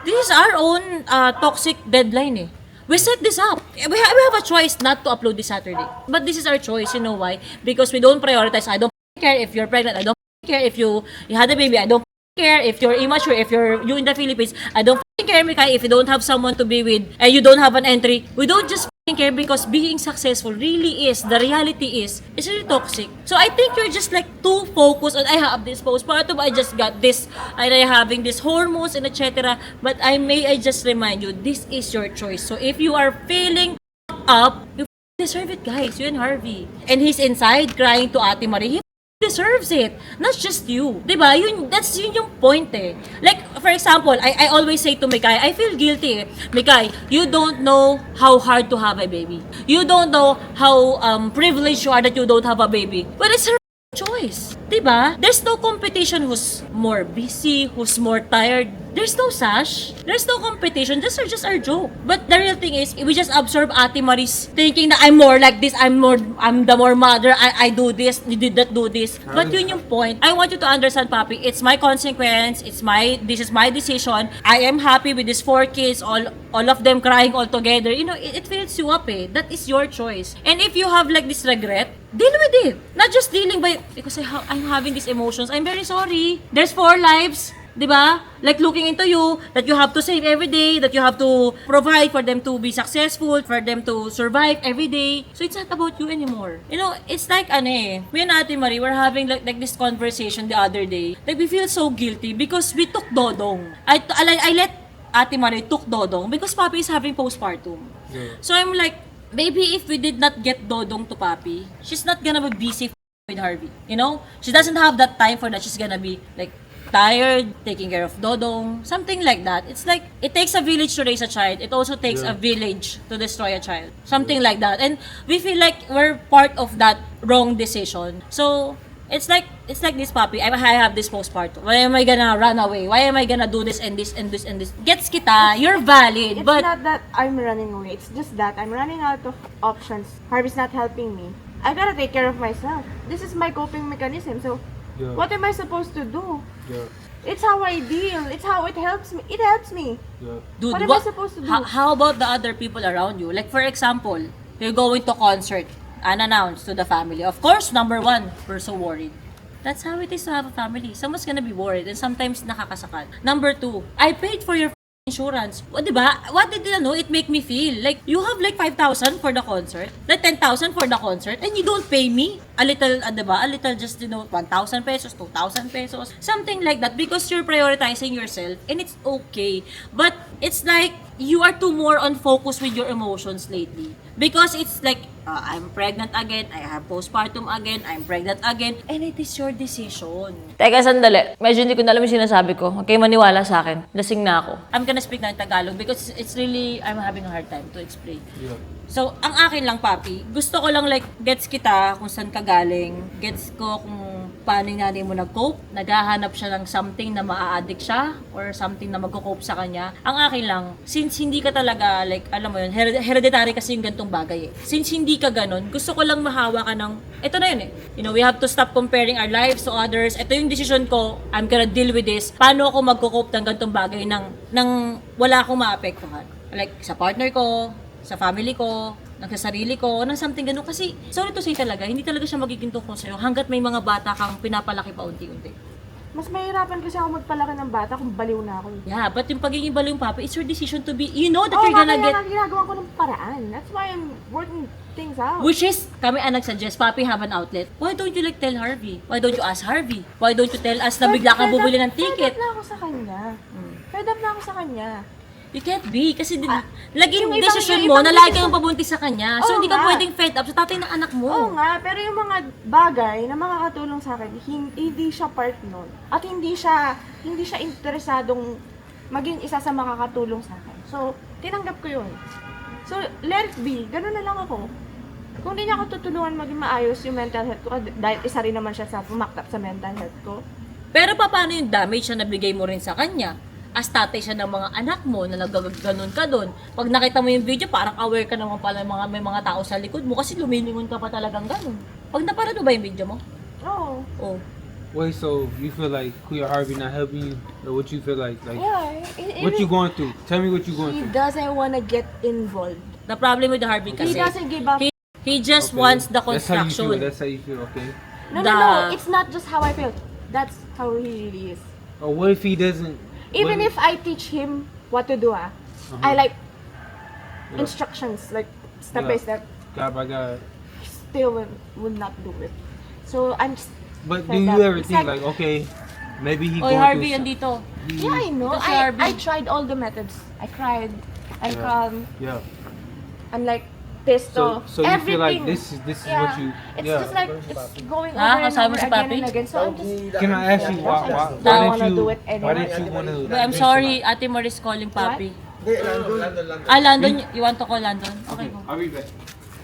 This is our own toxic deadline eh. We set this up. We have a choice not to upload this Saturday. But this is our choice. You know why? Because we don't prioritize. I don't care if you're pregnant. I don't care if you had a baby. I don't care if you're immature. If you in the Philippines. I don't care, Mikay, if you don't have someone to be with and you don't have an entry. We don't just care because being successful really is, the reality is, it's really toxic. So I think you're just like too focused on, I have this postpartum, I just got this, and I having these hormones and etc. But I just remind you, this is your choice. So if you are feeling up, you deserve it, guys. You and Harvey. And he's inside crying to Ate Marie. He deserves it. Not just you. Diba? That's yung point eh. Like, for example, I always say to Mikay, I feel guilty eh. Mikay, you don't know how hard to have a baby. You don't know how privileged you are that you don't have a baby. But it's her choice. Diba? There's no competition who's more busy, who's more tired. There's no sash. There's no competition. Just our joke. But the real thing is, we just absorb Ate Marie's thinking that I'm more like this, I'm the more mother, I do this, you did not do this. But yun yung point. I want you to understand, Papi, it's my consequence, this is my decision. I am happy with these 4 kids, all of them crying all together. You know, it fills you up eh. That is your choice. And if you have like this regret, deal with it. Not just dealing by, because I'm having these emotions. I'm very sorry. There's 4 lives. Diba? Like looking into you, that you have to save every day, that you have to provide for them to be successful, for them to survive every day. So it's not about you anymore. You know, it's like me and Ate Marie were having like this conversation the other day. Like we feel so guilty because we took Dodong. I let Ate Marie took Dodong because Papi is having postpartum. Yeah. So I'm like, maybe if we did not get Dodong to Papi, she's not gonna be busy with Harvey. You know? She doesn't have that time for that. She's gonna be like tired, taking care of Dodong, something like that. It's like, it takes a village to raise a child. It also takes a village to destroy a child. Something like that. And we feel like we're part of that wrong decision. So, it's like this, Papi. I have this postpartum. Why am I gonna run away? Why am I gonna do this and this and this and this? Gets kita, you're valid, It's but not that I'm running away. It's just that I'm running out of options. Harvey's not helping me. I gotta take care of myself. This is my coping mechanism. So, what am I supposed to do? Yeah. It's how I deal. It's how it helps me. It helps me. Yeah. dude, What am I supposed to do? How about the other people around you? Like for example, you're going to concert, unannounced to the family. Of course, number 1, we're so worried. That's how it is to have a family. Someone's gonna be worried and sometimes nakakasakal. Number 2, I paid for your insurance. O, diba? What did it make me feel? Like, you have like 5,000 for the concert, like 10,000 for the concert, and you don't pay me a little, diba? A little just, 1,000 pesos, 2,000 pesos, something like that, because you're prioritizing yourself, and it's okay. But it's like, you are too more on focus with your emotions lately. Because it's like, I'm pregnant again, I have postpartum again, I'm pregnant again, and it is your decision. Teka, sandali. Medyo hindi ko na alam yung sinasabi ko. Okay, maniwala sa akin. Lasing na ako. I'm gonna speak na in Tagalog because it's really, I'm having a hard time to explain. Yeah. So, ang akin lang, Papi, gusto ko lang like, gets kita kung saan ka galing, gets ko kung paano yung nanay mo nag-cope, naghahanap siya ng something na maa-addict siya or something na mag-cope sa kanya. Ang akin lang, since hindi ka talaga, like, alam mo yun, hereditary kasi yung gantong bagay eh. Since hindi ka ganon, gusto ko lang mahawa ka ng, ito na yun eh. You know, we have to stop comparing our lives to others. Ito yung decision ko, I'm gonna deal with this. Paano ako mag-cope ng gantong bagay nang wala akong maapektuhan? Like, sa partner ko, sa family ko, sa sarili ko, ng something ganun. Kasi, sorry to say talaga, hindi talaga siya magiging tungkol sa'yo hanggat may mga bata kang pinapalaki pa unti-unti. Mas mahirapan kasi ako magpalaki ng bata kung baliw na ako. Yeah, but yung pagiging baliw papa, it's your decision to be, you know that you're gonna get... ginagawa ko ng paraan. That's why I'm working things out. Which is, kami ang nagsuggest, papi have an outlet. Why don't you like tell Harvey? Why don't you ask Harvey? Why don't you tell us na bigla ka bubili ng ticket? Fed up na ako sa kanya. Fed up na ako sa kanya. You can't be, kasi laging yung ibang- decision yung mo na ibang lagi kang pabuntis sa kanya. So, Oo hindi ka nga. pwedeng fed up sa tatay ng anak mo. Oo nga, pero yung mga bagay na makakatulong sa akin, hindi siya part nun. At hindi siya interesadong maging isa sa makakatulong sa akin. So, tinanggap ko yun. So, let it be. Ganun na lang ako. Kung di niya ako tutulungan maging maayos yung mental health ko, dahil isa rin naman siya sa pumaktap sa mental health ko. Pero paano yung damage na nabigay mo rin sa kanya? As tatay siya ng mga anak mo na nagaganon ka doon. Pag nakita mo yung video, parang aware ka naman pala may mga tao sa likod mo kasi lumilingon ka pa talagang ganun. Pag naparad mo ba yung video mo? Oo. Oh. Wait, so you feel like Kuya Harvey not helping you, or what you feel like? Yeah. What you going through? Tell me what you going He through. doesn't wanna get involved. The problem with Harvey He kasi, doesn't give up. he just Okay. wants the That's how you construction. feel. That's how you feel. Okay. No. It's not just how I feel. That's how he really is. Or what if he doesn't? Even what if I teach him what to do, I like instructions, like step by step, God by God. still would not do it. So I'm just But do fed you up. ever It's think like- like, okay, maybe he Oy, going Harvey, through andito. yeah, I know. Ito si Harvey. I tried all the methods. I cried. I'm Yeah. calm. Yeah. I'm like pissed So, off. so you feel like Everything. this is Yeah. what you? It's Yeah. just like it's going Ah, over and kasama over si again Papi? and again. So I'm just Can I ask you why don't didn't wanna you do it why anymore. didn't you want to? But I'm sorry, Ate Maris calling Papi. Landon. You want to call Landon? Okay, go. I'll be back.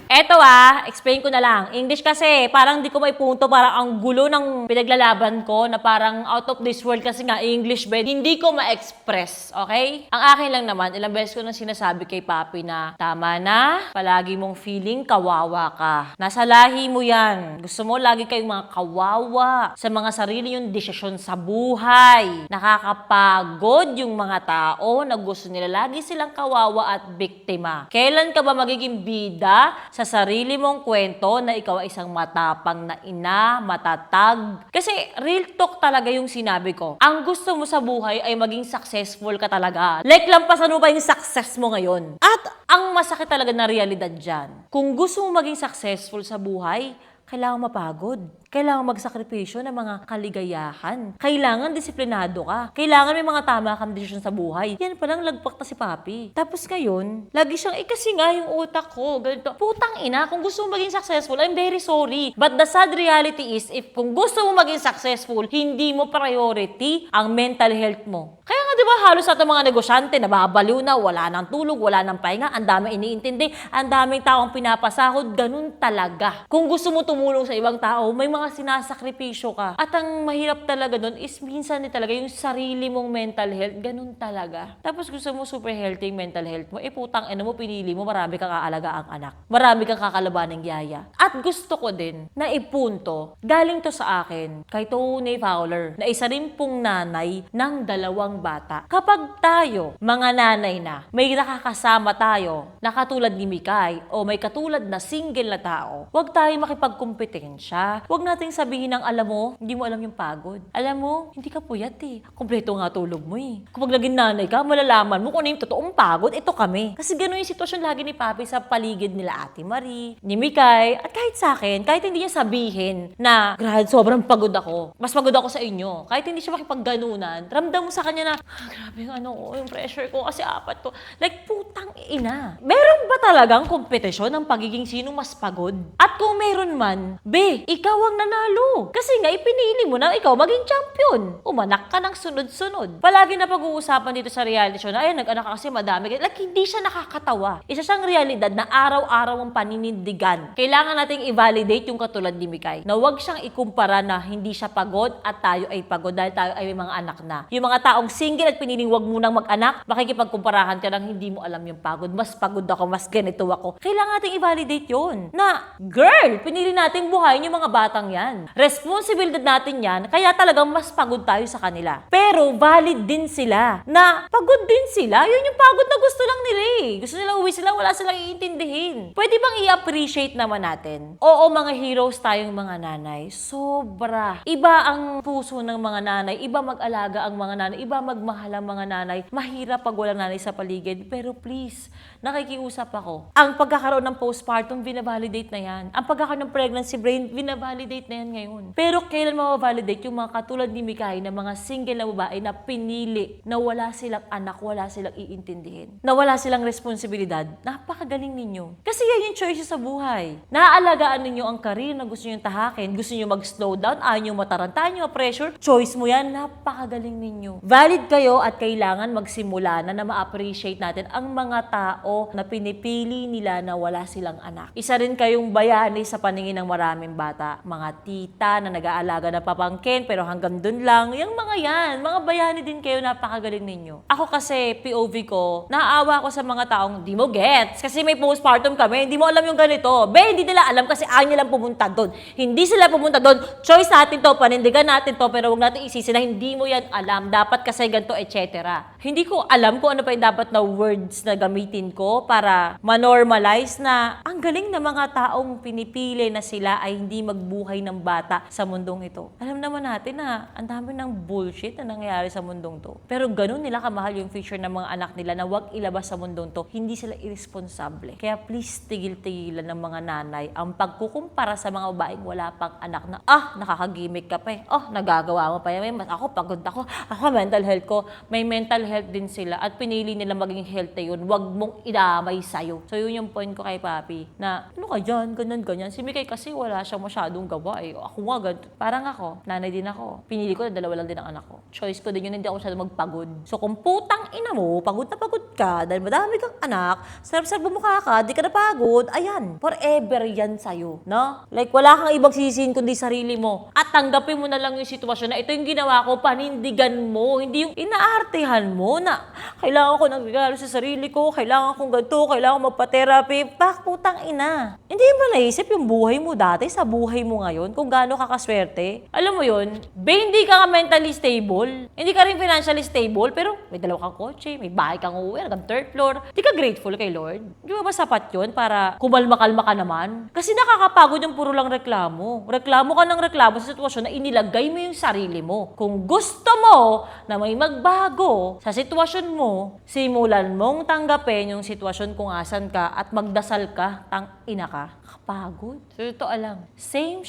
Eto explain ko na lang. English kasi, parang di ko may punto, parang ang gulo ng pinaglalaban ko na parang out of this world kasi nga English ba, hindi ko ma-express, okay? Ang akin lang naman, ilang beses ko nang sinasabi kay Papi na tama na, palagi mong feeling kawawa ka. Nasa lahi mo yan. Gusto mo lagi kayong mga kawawa sa mga sarili yung desisyon sa buhay. Nakakapagod yung mga tao na gusto nila lagi silang kawawa at biktima. Kailan ka ba magiging bida sa sarili mong kwento na ikaw ay isang matapang na ina, matatag? Kasi real talk talaga yung sinabi ko. Ang gusto mo sa buhay ay maging successful ka talaga. Like, lampasan mo ba yung success mo ngayon? At ang masakit talaga na realidad dyan, kung gusto mo maging successful sa buhay, kailangan mapagod. Kailangan magsakripisyo ng mga kaligayahan. Kailangan disiplinado ka. Kailangan may mga tama kang desisyon sa buhay. Yan palang lagpak na si Papi. Tapos ngayon, lagi siyang, kasi nga yung utak ko, ganito. Putang ina, kung gusto mo maging successful, I'm very sorry. But the sad reality is, if kung gusto mo maging successful, hindi mo priority ang mental health mo. Kaya nga, di ba, halos sa mga negosyante, nababaliw na, wala nang tulog, wala nang pahinga, ang daming iniintindi, ang daming taong pinapasahod, ganun talaga. Kung gusto mo tumulong sa ibang tao, may mga sinasakripisyo ka. At ang mahirap talaga doon is minsan talaga yung sarili mong mental health, ganun talaga. Tapos gusto mo super healthy yung mental health mo, putang ina mo, pinili mo, marami kang kaalaga ang anak. Marami kang kakalaban ng yaya. At gusto ko din na ipunto, galing to sa akin, kay Tony Fowler, na isa rin pong nanay ng 2 bata. Kapag tayo, mga nanay na, may nakakasama tayo, na katulad ni Mikay, o may katulad na single na tao, huwag tayo makipagkompetensya. Huwag nating sabihin ng alam mo, hindi mo alam yung pagod. Alam mo, hindi ka puyat Kompleto nga tulog mo Kung naging nanay ka, malalaman mo kung ano yung totoong pagod, ito kami. Kasi gano'n yung sitwasyon lagi ni Papi sa paligid nila Ate Marie, ni Mikay, at kahit sa akin, kahit hindi niya sabihin na, grabe, sobrang pagod ako. Mas pagod ako sa inyo. Kahit hindi siya makipagganunan, ramdam mo sa kanya na, grabe yung pressure ko kasi 4 to. Like, putang ina. Meron ba talagang kompetisyon ng pagiging sino mas pagod? At kung meron man, naman, be, ikaw ang nanalo. Kasi nga, ipinili mo na ikaw maging champion. Umanak ka ng sunod-sunod. Palagi na pag-uusapan dito sa reality show na, ay, nag-anak ka kasi madami. Like, hindi siya nakakatawa. Isa siyang realidad na araw-araw ang paninindigan. Kailangan nating i-validate yung katulad ni Mikay. Na huwag siyang ikumpara na hindi siya pagod at tayo ay pagod dahil tayo ay may mga anak na. Yung mga taong single at piniling huwag munang mag-anak, makikipagkumparahan ka ng hindi mo alam yung pagod. Mas pagod ako, mas ganito ako. Kailangan nating i-validate yun. Na, girl, pinili nating buhayin yung mga batang yan. Responsibilidad natin yan, kaya talagang mas pagod tayo sa kanila. Pero valid din sila na pagod din sila. Yun yung pagod na gusto lang nila eh. Gusto nila uwi sila, wala silang iintindihin. Pwede bang i-appreciate naman natin? Oo, mga heroes tayong mga nanay. Sobra. Iba ang puso ng mga nanay. Iba mag-alaga ang mga nanay. Iba magmahal ang mga nanay. Mahirap pag walang nanay sa paligid. Pero please, nakikiusap ako. Ang pagkakaroon ng postpartum, binavalidate na yan. Ang pagkakaroon ng pregnancy brain, binavalidate na yan ngayon. Pero kailan mabavalidate yung mga katulad ni Mikay na mga single na babae na pinili na wala silang anak, wala silang iintindihin, na wala silang responsibilidad? Napakagaling ninyo. Kasi yan yung choice sa buhay. Naaalagaan ninyo ang career na gusto nyo tahakin, gusto nyo mag-slow down, ayaw nyo mataranta, nyo pressure, choice mo yan, napakagaling ninyo. Valid kayo at kailangan magsimula na ma-appreciate natin ang mga tao na pinipili nila na wala silang anak. Isa rin kayong bayani sa paningin ng maraming bata. Mga tita na nag-aalaga na papangkin pero hanggang dun lang. Yung mga yan, mga bayani din kayo, napakagaling ninyo. Ako kasi, POV ko, naaawa ko sa mga taong di mo gets. Kasi may postpartum kami, hindi mo alam yung ganito. Be, hindi nila alam kasi ayaw nilang pumunta doon. Hindi sila pumunta doon. Choice natin to, panindigan natin to, pero huwag natin isisi na hindi mo yan alam. Dapat kasi ganito, etc. Hindi ko alam kung ano pa yung dapat na words na gamitin ko para ma-normalize na ang galing na mga taong pinipili na sila ay hindi magbuhay ng bata sa mundong ito. Alam naman natin na ang dami ng bullshit na nangyayari sa mundong to. Pero ganun nila kamahal yung future ng mga anak nila na wag ilabas sa mundong to. Hindi sila irresponsible. Kaya please, tigil-tigilan ng mga nanay ang pagkukumpara sa mga babaeng wala pang anak na, nakakagimik ka pa eh. Nagagawa mo pa yan. Ako, pagod ako. Ako, mental health ko. May mental health din sila at pinili nila maging healthy yun. Wag mong idamay sa'yo. So, yun yung point ko kay Papi na, ano ka dyan, ganyan. Si Mikay kasi wala siyang masyadong gawa eh. Ako nga, parang ako, nanay din ako. Pinili ko na 2 lang din ang anak ko. Choice ko din yun, hindi ako masyadong magpagod. So, kung putang ina mo, pagod na pagod ka, dahil madami kang anak, sarap-sarap bumukha ka, di ka na pagod, ayan, forever yan sa'yo, no? Like, wala kang ibang sisihin kundi sarili mo. At tanggapin mo na lang yung sitwasyon na ito yung ginawa ko, panindigan mo, hindi yung inaartehan mo na kailangan ko ng regalo sa sarili ko, kailangan kong ganito, kailangan ko magpa-therapy. Putang ina. Hindi mo naisip yung buhay mo dati sa buhay mo ngayon, kung gaano ka kaswerte. Alam mo yun, hindi ka mentally stable, hindi ka rin financially stable, pero may 2 kang kotse, may bahay kang uwi, hanggang 3rd floor. Di ka grateful kay Lord? Di ba sapat yun para kumalma-kalma ka naman? Kasi nakakapagod yung puro lang reklamo. Reklamo ka ng reklamo sa sitwasyon na inilagay mo yung sarili mo. Kung gusto mo na may magbago sa sitwasyon mo, simulan mong tanggapin yung sitwasyon kung asan ka at magdasal ka, tang-ina ka. Kapagod. So, ito alam. Same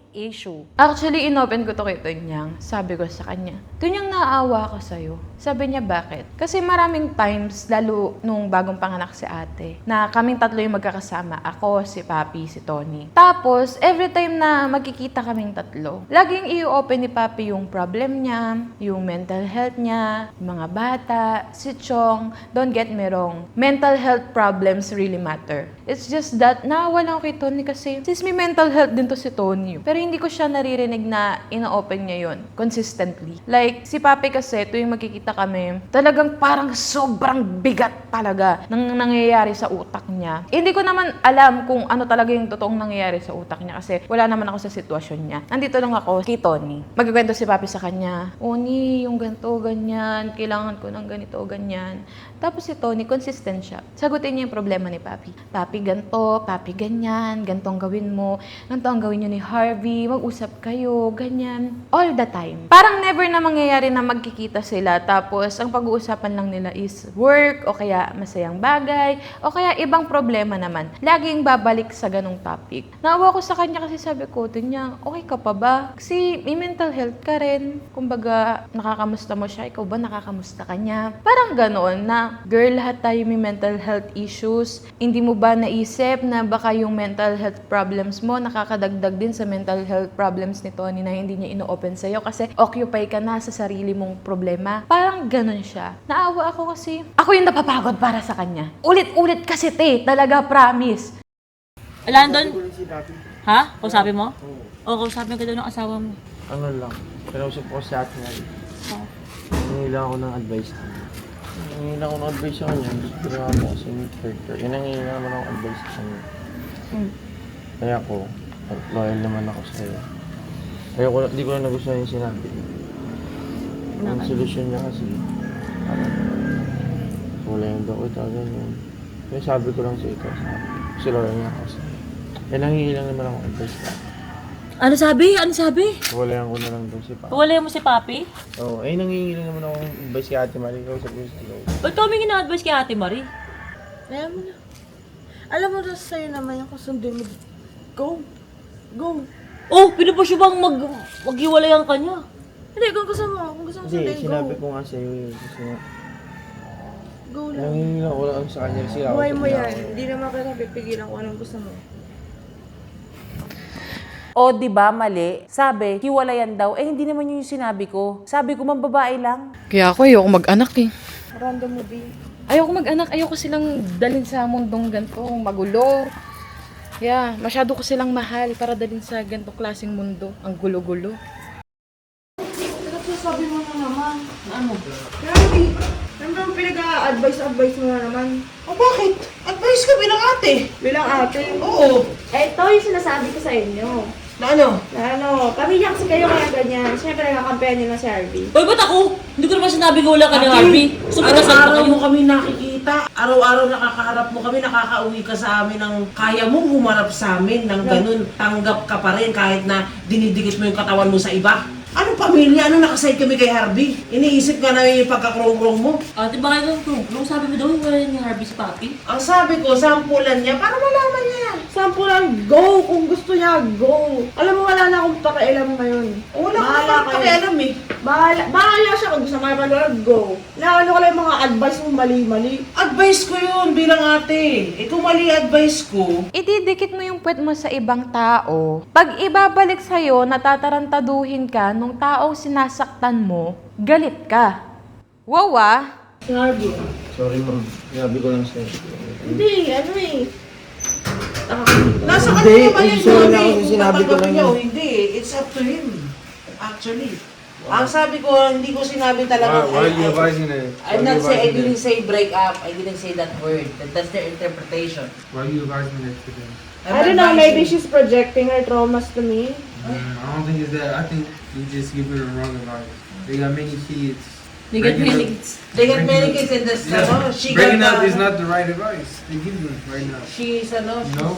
issue. Actually, inopen ko to kay Tonyang. Sabi ko sa kanya, Tonyang, naawa ko sa'yo. Sabi niya, bakit? Kasi maraming times, lalo nung bagong panganak si ate, na kaming 3 yung magkakasama. Ako, si Papi, si Tony. Tapos, every time na magkikita kaming 3, laging i-open ni Papi yung problem niya, yung mental health niya, yung mga bata, si Chong. Don't get me wrong. Mental health problems really matter. It's just that, naawa lang ako kay Tony kasi, since may mental health din to si Tony. Pero hindi ko siya naririnig na ina-open niya yun consistently. Like, si Papi kasi, tuwing magkikita kami, talagang parang sobrang bigat talaga ng nangyayari sa utak niya. Hindi ko naman alam kung ano talaga yung totoong nangyayari sa utak niya kasi wala naman ako sa sitwasyon niya. Nandito lang ako kay Tony. Magkikwento si Papi sa kanya, Oni, yung ganito, ganyan, kailangan ko ng ganito, ganyan. Tapos si Tony, consistent siya. Sagutin niya yung problema ni Papi. Papi, ganito, Papi, ganyan, ganito ang gawin mo, ganito ang gawin niyo ni Harvey, mag-usap kayo, ganyan. All the time. Parang never na mangyayari na magkikita sila tapos ang pag-uusapan lang nila is work o kaya masayang bagay o kaya ibang problema naman. Laging babalik sa ganong topic. Naawa ko sa kanya kasi sabi ko, niya, okay ka pa ba? Kasi may mental health ka rin. Kumbaga, nakakamusta mo siya, ikaw ba nakakamusta ka niya? Parang ganoon na, girl, lahat tayo may mental health issues. Hindi mo ba naisip na baka yung mental health problems mo nakakadagdag din sa mental health problems ni Tony na hindi niya ino-open sa'yo kasi occupy ka na sa sarili mong problema. Parang ganun siya. Naawa ako kasi ako yung napapagod para sa kanya. Ulit-ulit kasi talaga promise. Landon? Ha? Kausapin mo? Oo, kausapin ka daw ng asawa mo. Ano lang, kinausap ko si Ate Mary. Nangingi lang ako ng advice. Nangingi lang ako ng advice sa kanya. Gusto na ako kasi yung character. Yan ang nangingi naman ako advice sa kanya. Kaya ako, loyal naman ako sa'yo. Ayoko, di ko na nagustuhan yung sinabi. Ang solusyon niya kasi, wala yung daw ito, ganyan. Kaya sabi ko lang sa ito, kasi loyal niya ako sa'yo. Yan nangingi lang naman ako advice sa akin. Ano sabi? Ano sabi? Walayan ko na lang daw si Papi. Wala mo si Papi? Oo, nangingi lang naman ako advice kay Ate Marie. Kausap ko sa loob. Ba't ka humingi ng advice kay Ate Marie? Kaya mo na. Alam mo na sa'yo naman yung kasundin mo. Go. Go. Oh, pinupush mo bang maghiwalayan ka niya? Hindi, kung gusto mo. Kung gusto mo Hindi, sundin, go. sinabi ko nga sa'yo yun. Kasi Go lang. nangingi lang ako lang sa kanya. Sila Buhay mo yan. Hindi naman kita pipigilan kung anong gusto mo. O, di ba mali? Sabi, hiwalayan daw. Eh, hindi naman yun yung sinabi ko. Sabi ko, mambabae lang. Kaya ako ayoko mag-anak eh. Random mo, B. Ayoko mag-anak, ayoko silang dalhin sa mundong ganito, magulo. Yeah, masyado ko silang mahal para dalhin sa ganitong klaseng mundo. Ang gulo-gulo. Sabi mo na naman. Ano? Grabe. Ano bang pinag-a-advise mo na naman? O, bakit? Advice ka bilang ate. Bilang ate? Oo. Eh, ito yung sinasabi ko sa inyo. Na ano? Na ano, pamilya kasi kayo kaya ganyan. Siyempre, nakakampihan nyo na si Harvey. Uy, ba't ako? Hindi ko naman sinabi ko wala ka ni Harvey. So, Araw-araw mo kami nakikita. Araw-araw nakakaharap mo kami, nakakauwi ka sa amin ng kaya mong humarap sa amin ng ganun. Tanggap ka pa rin kahit na dinidikit mo yung katawan mo sa iba. Anong pamilya? Ano nakaside kami kay Harvey? Iniisip nga namin yung pagkakrong-krong mo. Ate, bakit yung krong? Sabi mo daw, wala ni Harvey si Papi. Ang sabi ko, sampulan niya para malaman niya. Sampulan, go! Kung gusto niya, go! Alam mo, wala na akong pakialam ngayon. Wala ka Bahala naman kayo. pakialam eh. Bahala siya kung gusto makipanood, go! Naano ko lang yung mga advice mo mali-mali. Advice ko yun bilang ate. Kung mali advice ko, Ididikit mo yung puwet mo sa ibang tao. Pag ibabalik sa'yo, natatarantaduhin ka nung taong sinasaktan mo, galit ka. Wow ah! Harvey. sorry ma'am. Sinabi ko lang sa'yo. Hindi, ano eh. nasa Hindi, kanya naman yung sorry sabi. na ako, sinabi ko lang niya o yun. hindi. It's up to him. Actually. Ang sabi ko, hindi ko sinabi talaga. Why are you advising that? I'm not say, I didn't say break up. I didn't say that word. That's their interpretation. Why are you advising that to them? I don't know, maybe she's projecting her traumas to me. I don't think it's that. I think you just giving them wrong advice. They got many kids. They got Breaking many up- kids. They got many kids in this, she got, Breaking up is not the right advice to give them right now. she's, No,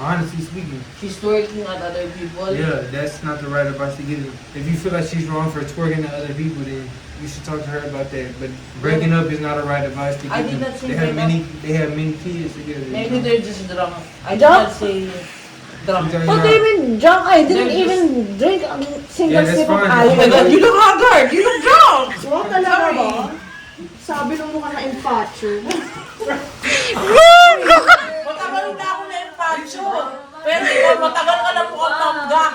honestly speaking. she's working at other people. Yeah, that's not the right advice to give them. If you feel like she's wrong for twerking to other people, then you should talk to her about that. But breaking up is not the right advice to give I did them. not say break up. They have many kids together. Maybe they're just drunk. I did Drunk? not say drunk. You're What do you mean drunk? I didn't They're just- even drink a single Yeah, that's sip of fine. Oh my God, alcohol. you look haggard! You look drunk! What talaga ba? Sabi nung mukha na infatuated. Matagal na ako na empacho. Pero ikaw, matagal ka na mukhang mangga.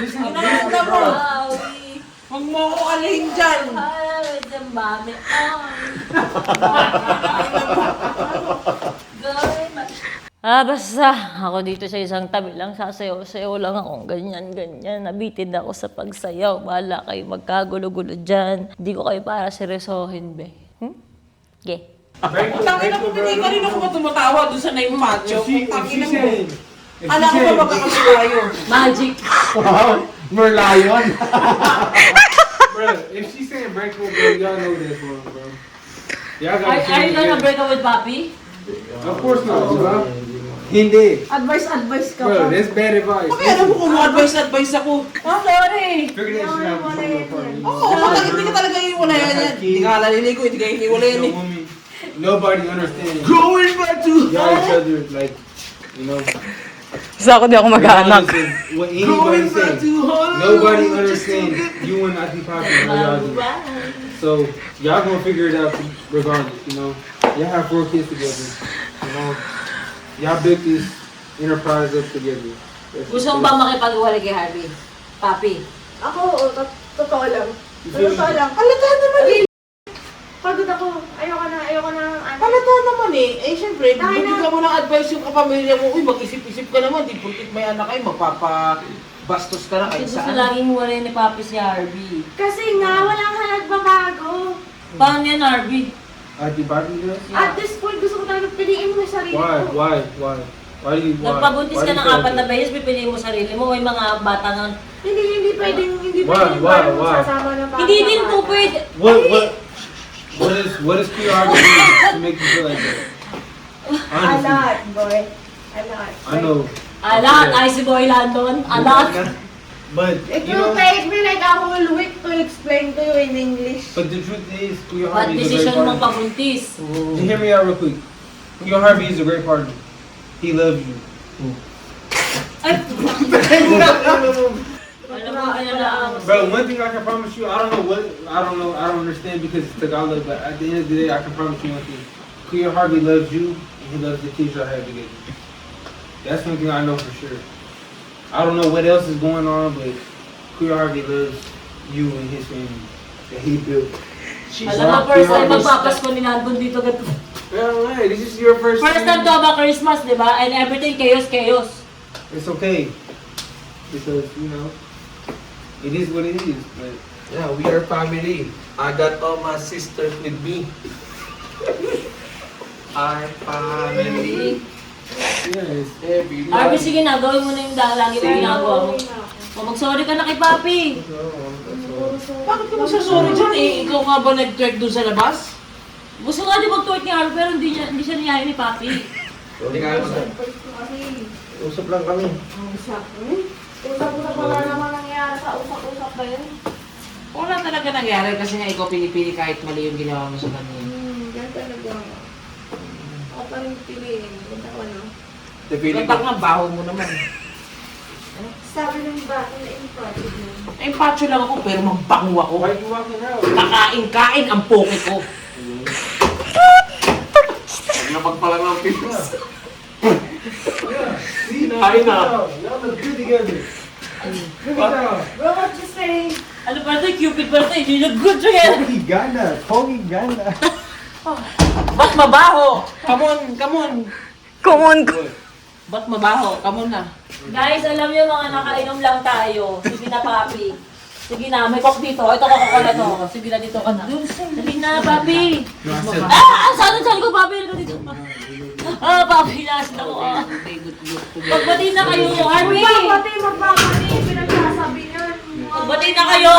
Inaanda mo. Huwag mo ako kalahin dyan. Basta ako dito sa isang tabi lang, sasayaw-sayaw lang akong ganyan-ganyan. Nabitin ako sa pagsayaw. Bahala kayo magkagulo-gulo dyan. Hindi ko kayo para seryosohin, be. Okay. Tangina mo, hindi ka rin ako ba tumatawa doon sa name macho? Tangina mo. if Alam ko ba magkakasulayo? Magic! Merlion. Bro, if she's saying break up, bro, y'all know this one, bro. Y'all Are gotta you gonna break up with Papi? Of course not, bro. Hindi. Advice ka Bro, pa. that's bad advice. Bakit alam mo kung advice ako? Sorry! Figure that shit out before we go party. Oo, hindi ka talaga iiwalayan yan. Hindi ka naliligo, hindi ka iiwalayan eh. Nobody understands. Going back to... Y'all each other, like, you know. Sa ako di ako mag-aanak. regardless of what anybody says, nobody understands you and Ati Papi and what y'all do. So, y'all gonna figure it out regardless, you know. Y'all have 4 kids together, you know. Y'all built this enterprise up together. Gusto mo ba makipag-uwalay kay Harvey? Papi? Ako, totoo lang. You feel me? Totoo lang. Halata naman eh. Pagod ako. Ayoko na Halata naman eh. Eh, syempre, Dahil na- bigyan mo ng advice yung kapamilya mo. Uy, mag-isip-isip ka naman. Di porkit may anak kayo, magpapabastos ka na Kasi kahit gusto saan. laging walay ni Papi si Harvey. Kasi nga, walang nagbabago. Paano yan, Harvey? Ati Papi does? At this point, gusto ko talaga piliin mo yung sarili Why? ko. Why? Why do you? Why? Nagpabuntis Why ka do you ng feel 4 na that? beses, pipiliin mo sarili mo. May mga bata nga. Hindi pwedeng, Why? parang Why? sasama ng bata. Hindi din po pwede. What is PR to do to make you feel like that? A Honestly, lot, boy. A lot. I know. Alat, ay si Boy Landon. Alat. But It you will know, take me like a whole week to explain to you in English. but the truth is, Kuya What Harvey is a decision great mo partner. pabuntis? Just hear me out real quick. Kuya Harvey is a great partner. He loves you. Ay, alam mo, ano lang. Bro, one thing I can promise you, I don't understand because it's Tagalog, but at the end of the day, I can promise you one thing. Kuya Harvey loves you, and he loves the kids y'all have together. That's one thing I know for sure. I don't know what else is going on, but Kuya Harvey loves you and his family that he built. Alam mo, first time magpapasko ni Landon dito. Well, hey, this is your first First time to about Christmas, di ba? And everything chaos. It's okay. Because, you know, it is what it is. But Yeah, we are family. I got all my sisters with me. Our family. yes, every Harvey, sige na, gawin mo na yung lagi mo ginagawa mo. O, mag-sorry ka na kay Papi. Bakit ka magsasorry dyan eh? Ikaw nga ba nag-twerk doon sa labas? Gusto nga di mag-twerk ni Harvey, pero hindi siya niyahin ni Papi. Hindi ka Usap lang kami. Usap-usap wala naman nangyari sa usap-usap ba yun? Wala talaga nangyari kasi nga ikaw pinipili kahit mali yung ginawa mo sa kanya. Ganun talaga. Ako pa rin piliin. Ganda ko, no? Katak nga, baho mo naman. Sabi ng bata na impressive mo. Ay, pacho lang ako pero mabango ako. Why you walking out? Kakain-kain ang poke ko. Napagpalang ng pipas. See, Ay na. y'all look good together. Bro, what you say? Ano pa ito? Cupid pa ito? You look good together. Pogi Gana. Ba't mabaho? Come on. Ba't mabaho? Come on na. Guys, alam niyo mga nakainom lang tayo. Sige na, Papi. Sige na, may coke dito. Ito, Coca-Cola to. Sige na, dito ka na. Sige na, Papi. Saan ko, Papi? Ano dito? Papi, nasa ako. Magbati na kayo, Harvey. Magbabati. Pinagsasabi niyan. Magbati na kayo.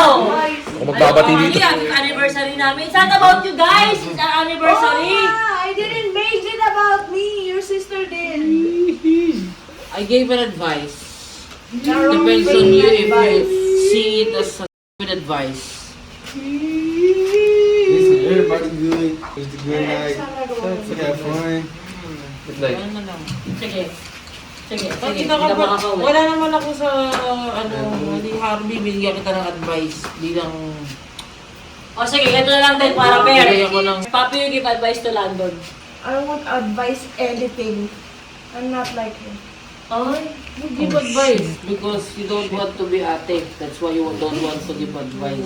Magbabati dito. Ang anniversary namin. It's not about you guys. It's our anniversary. I didn't make it about me. Your sister did. I gave an advice. Depends on you if you see it as a good advice. Listen, everybody good. It's a good night. We have fun. It's like, Ano lang. Sige. Sige. Pag Sige. kinakapag, Hindi ka makakauwi. wala naman ako sa, hindi Harvey, binigyan kita ng advice. Bilang, O sige, ito na lang din para fair. Bigyan ko ng- Papi, you give advice to Landon. I won't advise anything. I'm not like him. Ay, you give advice because you don't want to be ate. That's why you don't want to give advice.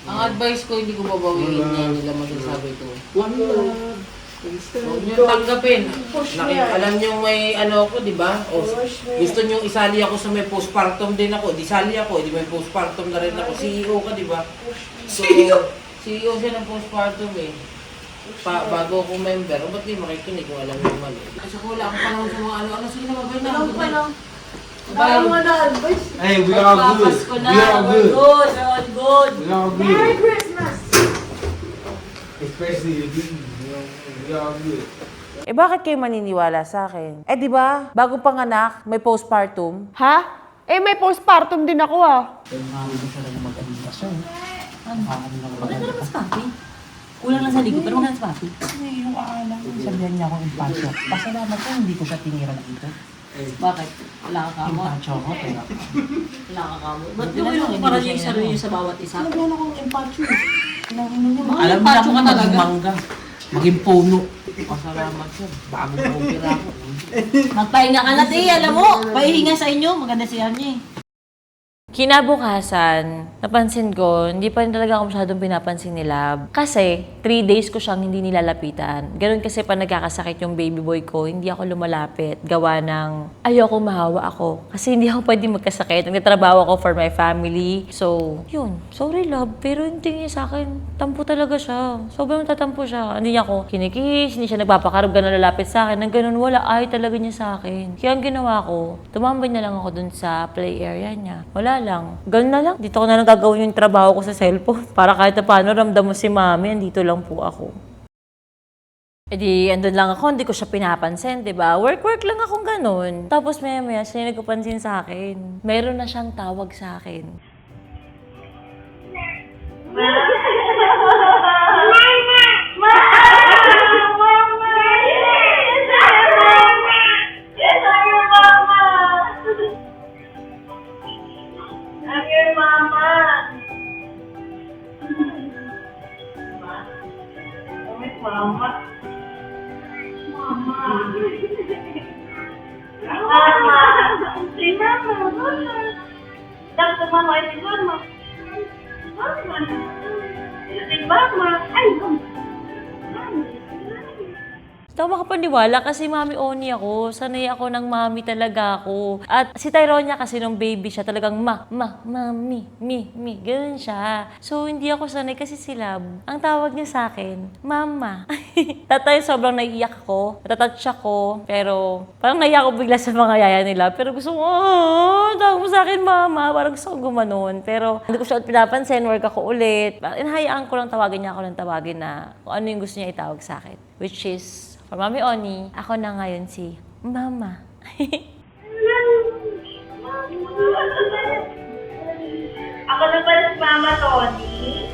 Ang advice ko, hindi ko babawiin na nila masasabi ko. One love. Huwag niyo tanggapin. Alam niyo may ano ako, di ba? O, gusto niyo isali ako sa may postpartum din ako. Di sali ako, di may postpartum na rin ako. CEO ka, di ba? So, CEO siya ng postpartum eh. Bago ako member, o ba't di makikinig kung alam niyo mali? Kasi wala akong panahon sa mga ano. Sige na, mabay na. Ayaw mo na advice. hey, we all good. Papasko na. We all We're good. good. We're all good. We all Merry good. Christmas! Especially if you know, we all good. Eh bakit kayo maniniwala sa akin? Eh di ba, bago panganak, may postpartum? Ha? Eh, may postpartum din ako Maganda naman sa papi. Kulang lang sa ligo, pero maganda sa papi. Yung akala ko, sabihan niya akong impatyo. Pasalamat ko, hindi ko siya tinira dito. Bakit? Wala ka kamo? Impatyo ako, pero... Wala ka kamo? Ba't gawin mo para yung sarili sa bawat isa? Sabihan akong impatyo. Mga Alam mo impatyo na ka talaga. maging mangga. Maging puno. Pasalamat siya. Bago na opera ako. Magpahinga ka na, Tay. Alam mo, pahihinga sa inyo. Maganda siya niya eh. Kinabukasan, napansin ko, hindi pa rin talaga ako masyadong pinapansin ni Lab. Kasi, 3 days ko siyang hindi nilalapitan. Ganun kasi pa nagkakasakit yung baby boy ko, hindi ako lumalapit. Gawa ng ayoko mahawa ako. Kasi hindi ako pwede magkasakit. Nagtatrabaho ako for my family. So, yun. Sorry, Lab. Pero hindi niya sa akin. Tampo talaga siya. Sobrang tatampo siya. Hindi niya ako kinikis, hindi siya nagpapakarab na lalapit sa akin. Nang ganun, wala. Ay talaga niya sa akin. Kaya ang ginawa ko, tumambay na lang ako dun sa play area niya. Wala lang. Ganun na lang. Dito ko na lang gagawin yung trabaho ko sa cellphone. Para kahit na paano ramdam mo si mami, andito lang po ako. E di, andun lang ako, hindi ko siya pinapansin, di ba? Work lang akong ganun. Tapos maya-maya, siya yung nagpapansin sa akin. Meron na siyang tawag sa akin. Hindi ako makapaniwala kasi mami Oni ako. Sanay ako ng mami talaga ako. At si Tyronia kasi nung baby siya talagang mami, mi. Ganun siya. So hindi ako sanay kasi si Lab. Ang tawag niya sa akin, mama. Tatay sobrang naiiyak ako. Natatouch ako. Pero parang naiiyak ako bigla sa mga yaya nila. Pero gusto ko, tawag mo sa akin mama. Parang gusto ko gumanon. Pero hindi ko siya pinapansin. Work ako ulit. Inahayaan ko lang tawagin niya ako ng tawagin na kung ano yung gusto niya itawag sa akin. Which is, for Mami Oni, ako na ngayon si Mama. Ako na pala si Mama Tony.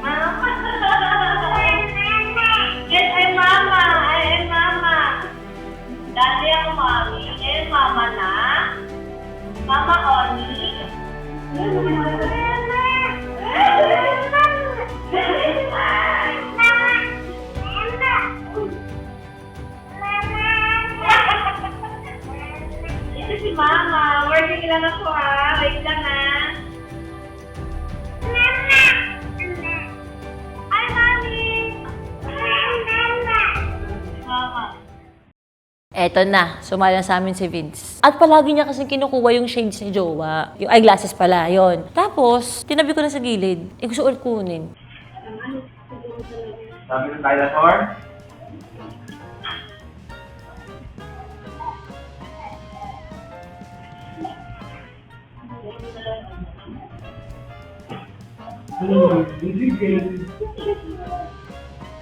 Mama. Yes, I'm Mama. I am Mama. Dati ako Mami. Ngayon Mama na. Mama Oni. Ito si Mama. Working lang ako ha. Wait lang ha. Hi, Mami. Mama. Eto na, sumali na sa amin si Vince. At palagi niya kasing kinukuha yung shades ni Jowa. Yung eyeglasses pala, yon. Tapos, tinabi ko na sa gilid. Gusto ulit kunin. Sabi ng dinosaur?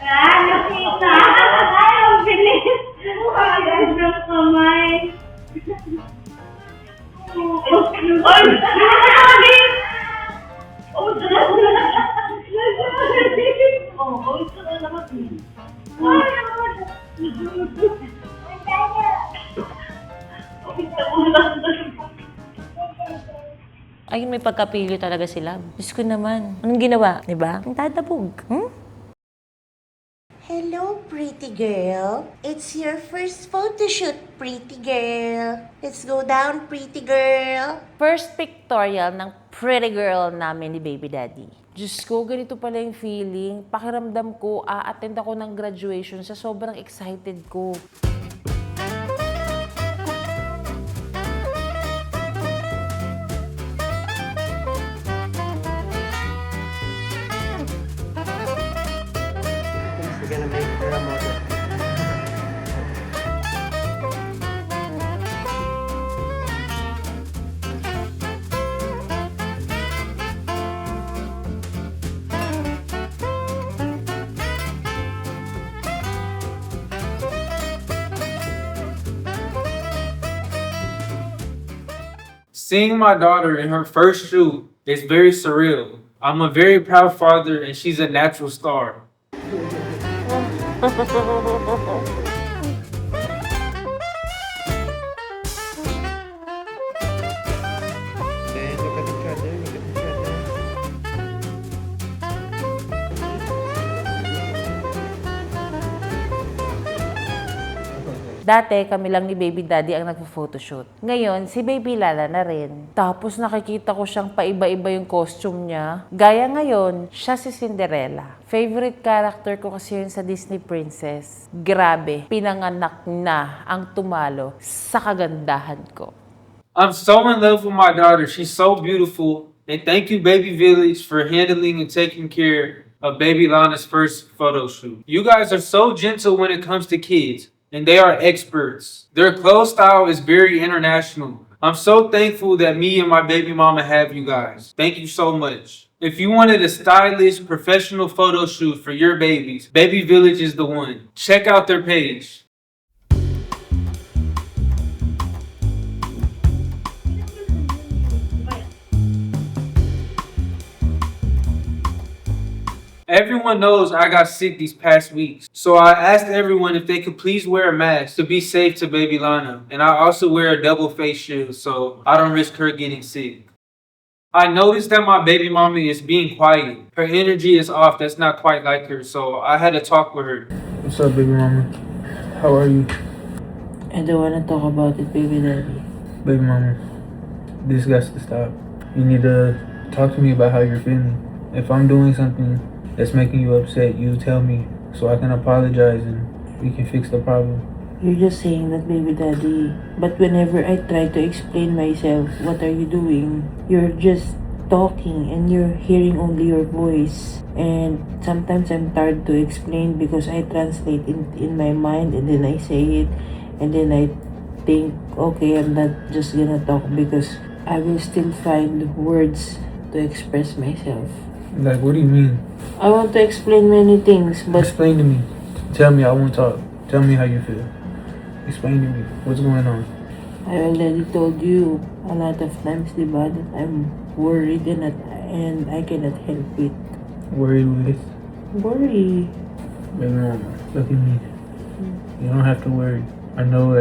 Nakita! Ay, ang bilis! Ay, ang kamay! Oy! Nakakabit! Oh, ito na naman. Ayun, may pagkapili talaga sila. Diyos ko naman. Anong ginawa? Diba? Ang tatabog. Hello, pretty girl. It's your first photo shoot, pretty girl. Let's go down, pretty girl. First pictorial ng pretty girl namin ni Baby Daddy. Diyos ko, ganito pala yung feeling. Pakiramdam ko, a-attend ako ng graduation sa sobrang excited ko. Gonna make grandmother. Seeing my daughter in her first shoot is very surreal. I'm a very proud father and she's a natural star. Dati, kami lang ni Baby Daddy ang nagpo-photoshoot. Ngayon, si Baby Lala na rin. Tapos nakikita ko siyang paiba-iba yung costume niya. Gaya ngayon, siya si Cinderella. Favorite character ko kasi yun sa Disney Princess. Grabe, pinanganak na ang tumalo sa kagandahan ko. I'm so in love with my daughter. She's so beautiful. And thank you, Baby Village, for handling and taking care of Baby Lana's first photo shoot. You guys are so gentle when it comes to kids. And they are experts. Their clothes style is very international. I'm so thankful that me and my baby mama have you guys. Thank you so much. If you wanted a stylish, professional photo shoot for your babies, Baby Village is the one. Check out their page. Everyone knows I got sick these past weeks, so I asked everyone if they could please wear a mask to be safe to Baby Lana, and I also wear a double face shield so I don't risk her getting sick. I noticed that my baby mommy is being quiet. Her energy is off, that's not quite like her, so I had to talk with her. What's up, baby mama? How are you? I don't wanna talk about it, baby daddy. Baby mama, this has to stop. You need to talk to me about how you're feeling. If I'm doing something that's making you upset, you tell me so I can apologize and we can fix the problem. You're just saying that, baby daddy. But whenever I try to explain myself, what are you doing? You're just talking and you're hearing only your voice. And sometimes I'm tired to explain because I translate in my mind and then I say it. And then I think, okay, I'm not just gonna talk because I will still find words to express myself. Like, what do you mean? I want to explain many things, but... Explain to me. Tell me, I won't talk. Tell me how you feel. Explain to me. What's going on? I already told you a lot of times, diba, that I'm worried and I cannot help it. Worried with? Worry. Baby mama, look at me. You don't have to worry. I know,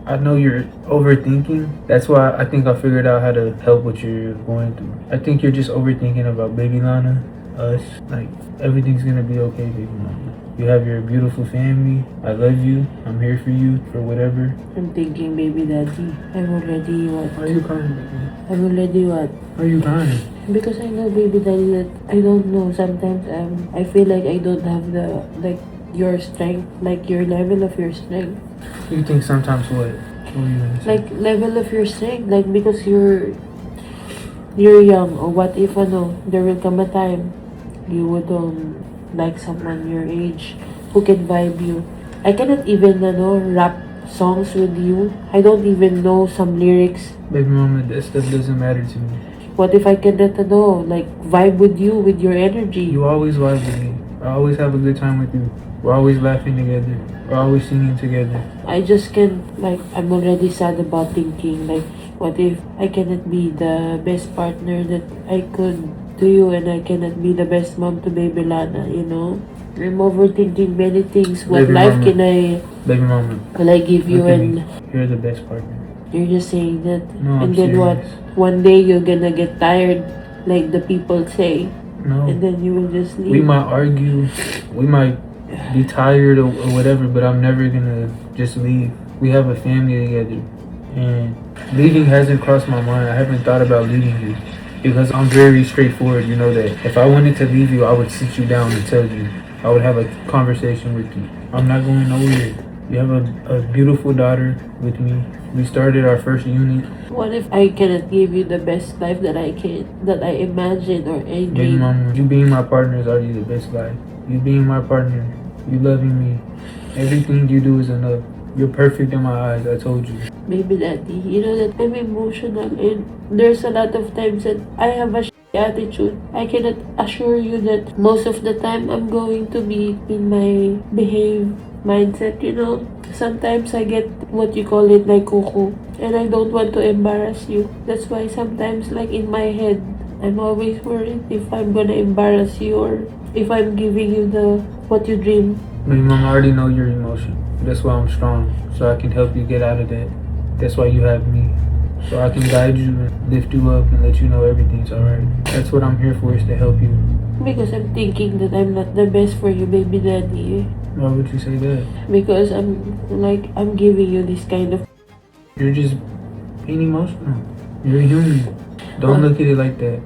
I know you're overthinking. That's why I think I figured out how to help what you're going through. I think you're just overthinking about Baby Lana, us. Like, everything's gonna be okay, baby mama. You have your beautiful family. I love you. I'm here for you, for whatever. I'm thinking, baby daddy, I'm already what? Why are you crying, baby? I'm already what? Why are you crying? Because I know, baby daddy, that I don't know. Sometimes I feel like I don't have your strength, like your level of your strength. You think sometimes what? What are you gonna say? Like level of your strength, like because you're young, or what if there will come a time you would like someone your age who can vibe you. I cannot even rap songs with you. I don't even know some lyrics. Baby mama, that stuff doesn't matter to me. What if I cannot vibe with you with your energy? You always vibe with me. I always have a good time with you. We're always laughing together. We're always singing together. I just can't, I'm already sad about thinking, what if I cannot be the best partner that I could to you and I cannot be the best mom to Baby Lana, I'm overthinking many things. What Baby life mama. Baby mama. will I give you? Look at And me. You're the best partner. you're just saying that. No, I'm and then what? serious. One day you're gonna get tired, like the people say. No. And then you will just leave. We might argue. We might be tired or whatever, but I'm never gonna just leave. We have a family together. And leaving hasn't crossed my mind. I haven't thought about leaving you. Because I'm very straightforward, you know that. If I wanted to leave you, I would sit you down and tell you. I would have a conversation with you. I'm not going nowhere. You have a beautiful daughter with me. We started our first unit. What if I cannot give you the best life that I imagine or I Baby dream? mama, you being my partner is already the best life. You being my partner, you loving me. Everything you do is enough. You're perfect in my eyes, I told you. Baby daddy, you know that I'm emotional and there's a lot of times that I have a attitude. I cannot assure you that most of the time I'm going to be in my behave mindset, you know. Sometimes I get what you call it like kuku, and I don't want to embarrass you. That's why sometimes like in my head, I'm always worried if I'm gonna embarrass you or if I'm giving you the what you dream. My mom, I already know your emotion. That's why I'm strong, so I can help you get out of that. That's why you have me, so I can guide you and lift you up and let you know everything's alright. That's what I'm here for, is to help you. Because I'm thinking that I'm not the best for you, baby daddy. Why would you say that? Because I'm giving you this kind of. You're just being emotional. You're human. Don't look at it like that.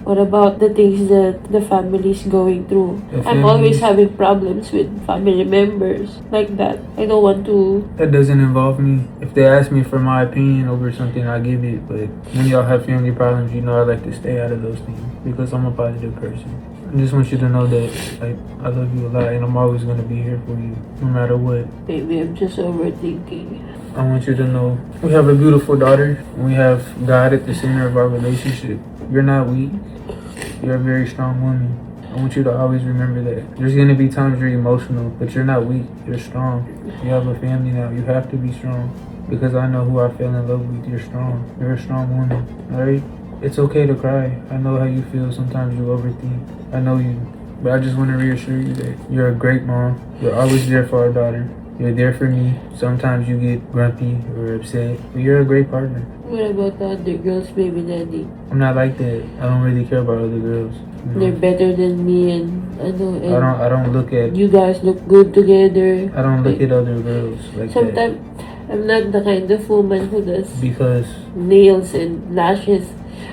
What about the things that the family is going through? The I'm always having problems with family members like that. I don't want to. That doesn't involve me. If they ask me for my opinion over something, I give it. But when y'all have family problems, you know I like to stay out of those things because I'm a positive person. I just want you to know that I love you a lot and I'm always going to be here for you no matter what. Maybe I'm just overthinking. I want you to know we have a beautiful daughter. We have God at the center of our relationship. You're not weak. You're a very strong woman. I want you to always remember that. There's going to be times you're emotional, but you're not weak. You're strong. You have a family now. You have to be strong. Because I know who I fell in love with. You're strong. You're a strong woman. Alright? It's okay to cry. I know how you feel. Sometimes you overthink. I know you. But I just want to reassure you that you're a great mom. You're always there for our daughter. You're there for me. Sometimes you get grumpy or upset. But you're a great partner. What about the other girls, baby daddy? I'm not like that. I don't really care about other girls. You know? They're better than me, and I know. And I don't look at. You guys look good together. I don't look at other girls like Sometimes I'm not the kind of woman who does because nails and lashes.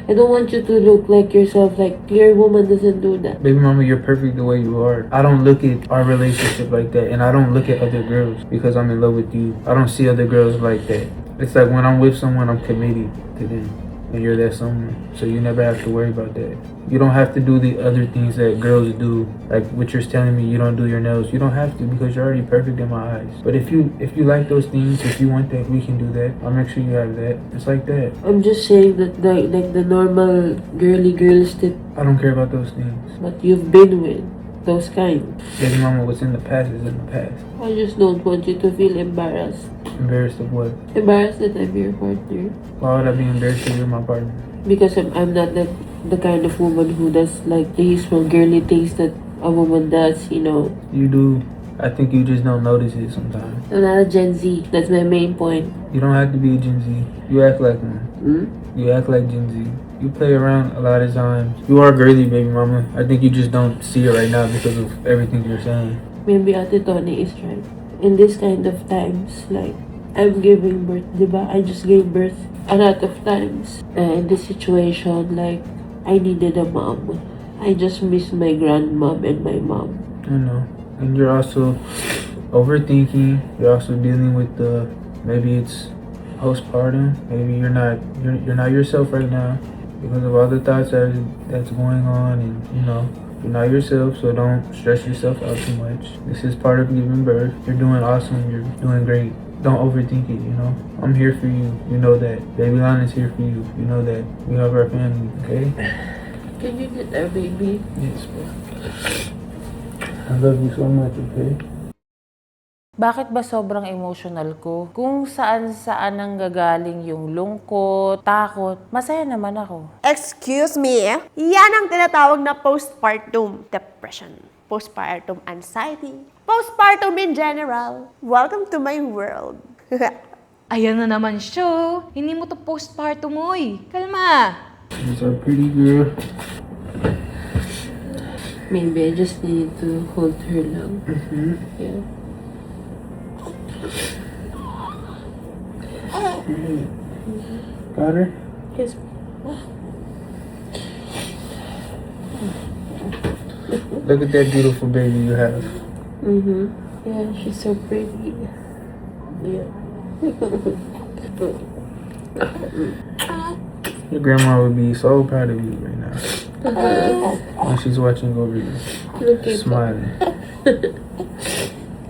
I don't want you to look like yourself. Like your woman doesn't do that. Baby mama, you're perfect the way you are. I don't look at our relationship like that, and I don't look at other girls because I'm in love with you. I don't see other girls like that. It's like when I'm with someone, I'm committed to them, and you're that someone. So you never have to worry about that. You don't have to do the other things that girls do, like what you're telling me. You don't do your nails. You don't have to because you're already perfect in my eyes. But if you like those things, if you want that, we can do that. I'll make sure you have that. It's like that. I'm just saying that like the normal girly girls that. I don't care about those things. But you've been with those kind. Baby mama, what's in the past is in the past. I just don't want you to feel embarrassed. Embarrassed of what? Embarrassed that I'm your partner. Why would I be embarrassed if you're my partner? Because I'm not the kind of woman who does like the usual girly things that a woman does, you know. You do. I think you just don't notice it sometimes. I'm not a Gen Z. That's my main point. You don't have to be a Gen Z. You act like one. You act like Gen Z. You play around a lot of times. You are girly, baby mama. I think you just don't see it right now because of everything you're saying. Maybe Ate Tony is right. In this kind of times, like, I'm giving birth, diba? I just gave birth a lot of times. In this situation, like, I needed a mom. I just miss my grandmom and my mom. I know. And you're also overthinking. You're also dealing with the, maybe it's postpartum. Maybe you're not yourself right now because of all the thoughts that's going on, and you know, you're not yourself, so don't stress yourself out too much. This is part of giving birth. You're doing awesome. You're doing great. Don't overthink it, you know. I'm here for you. You know that. Baby Lana's here for you. You know that. We have our family, okay? Can you get our baby? Yes, bro. I love you so much, okay? Bakit ba sobrang emotional ko? Kung saan-saan ang gagaling yung lungkot, takot, masaya naman ako. Excuse me? Yan ang tinatawag na postpartum depression. Postpartum anxiety. Postpartum in general. Welcome to my world. Ayan na naman siya. Hindi mo to postpartum, oy. Kalma. She's our pretty girl. Maybe I just need to hold her lang. Yeah. Got her? Yes. Look at that beautiful baby you have. Yeah, she's so pretty. Yeah. Your grandma would be so proud of you right now. When she's watching over you. Looking smiling.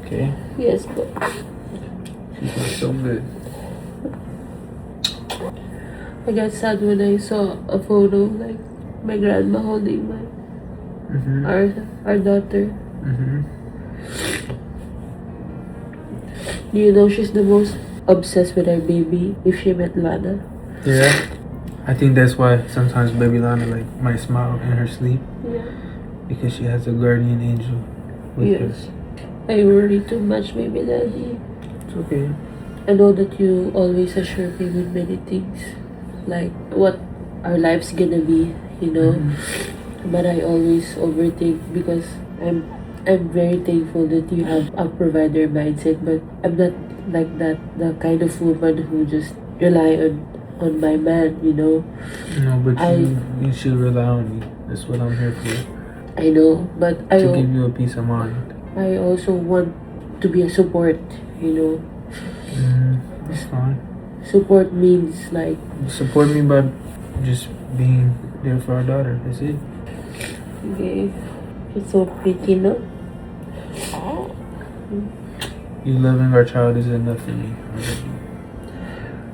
Okay? Yes, but She feels so good. I got sad when I saw a photo like my grandma holding my our daughter. Do you know she's the most obsessed with her baby if she met Lana? Yeah. I think that's why sometimes baby Lana like might smile in her sleep. Yeah. Because she has a guardian angel with her. Yes. I worry too much, baby daddy. It's okay. I know that you always assure me with many things, like what our life's gonna be, you know. But I always overthink because I'm very thankful that you have a provider mindset, but I'm not like that, the kind of woman who just rely on my man, you know. No, but you should rely on me. That's what I'm here for. I know, but To give you a peace of mind. I also want to be a support, you know. That's fine. Support means like Support me by just being there for our daughter. That's it. okay, it's so pretty, no? You loving our child is enough for me. I love you.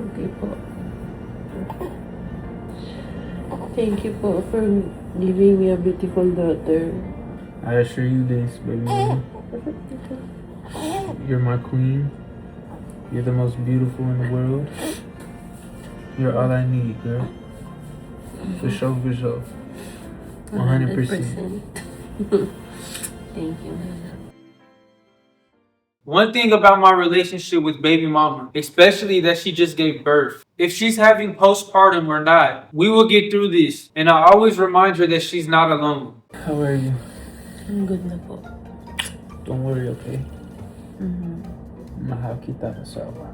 Okay po. Thank you po for giving me a beautiful daughter. I assure you this, baby mama. You're my queen. You're the most beautiful in the world. You're all I need, girl. For sure, for sure. 100%. Thank you. One thing about my relationship with baby mama, especially that she just gave birth, if she's having postpartum or not, we will get through this. And I always remind her that she's not alone. How are you? I'm good na po. Don't worry, okay? Mahal kita kasama.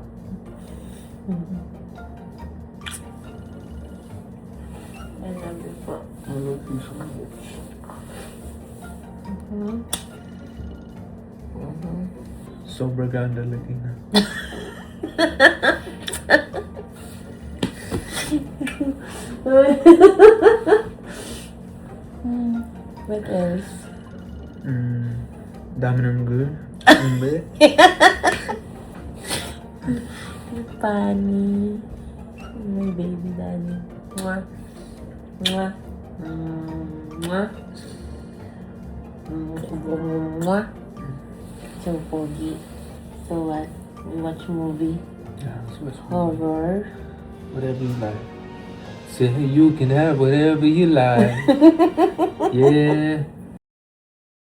I love you po. I love you so much. Sobra ganda lagi na. What else? Dami ng good. Hindi. Funny. My baby daddy. Mwah. Mwah. Mwah. Mwah. So pogi. So what? We watch movie. Yeah, so much Horror. Whatever you like. Say you can have whatever you like. Yeah.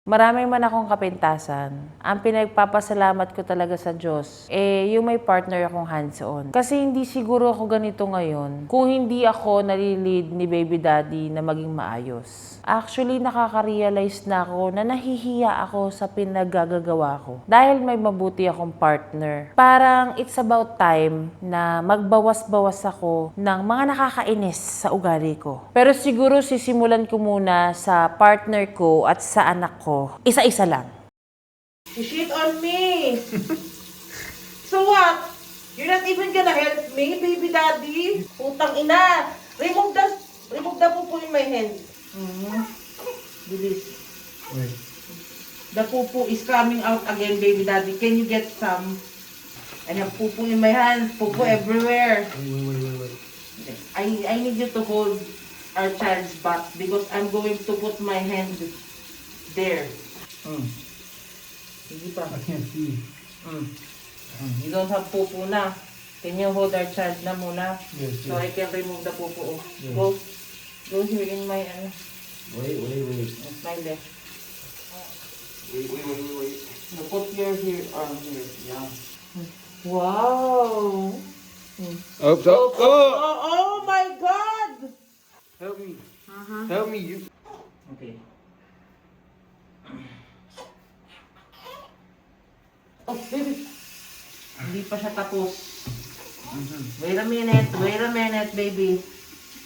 Marami man akong kapintasan. Ang pinagpapasalamat ko talaga sa Diyos, yung may partner akong hands-on. Kasi hindi siguro ako ganito ngayon kung hindi ako nalilid ni baby daddy na maging maayos. Actually, nakaka-realize na ako na nahihiya ako sa pinaggagawa ko. Dahil may mabuti akong partner. Parang it's about time na magbawas-bawas ako ng mga nakakainis sa ugali ko. Pero siguro sisimulan ko muna sa partner ko at sa anak ko. Isa-isa lang. You shit on me! So what? You're not even gonna help me, baby daddy? Putang ina! Remove the pupu in my hand. Bilis. Wait. The pupu is coming out again, baby daddy. Can you get some? I have pupu in my hand, pupu everywhere. Wait. I need you to hold our child's butt because I'm going to put my hand there. Sige pa. I can't see. You don't have pupu na. Can you hold our child na muna? Yes, So I can remove the pupu. Yes. Go here in my Wait. my left. Wait. Now put your here arm here. Yeah. Wow. Oh my God! Help me. Help me, you. Okay. Oh, baby. Hindi pa siya tapos. Wait a minute, baby.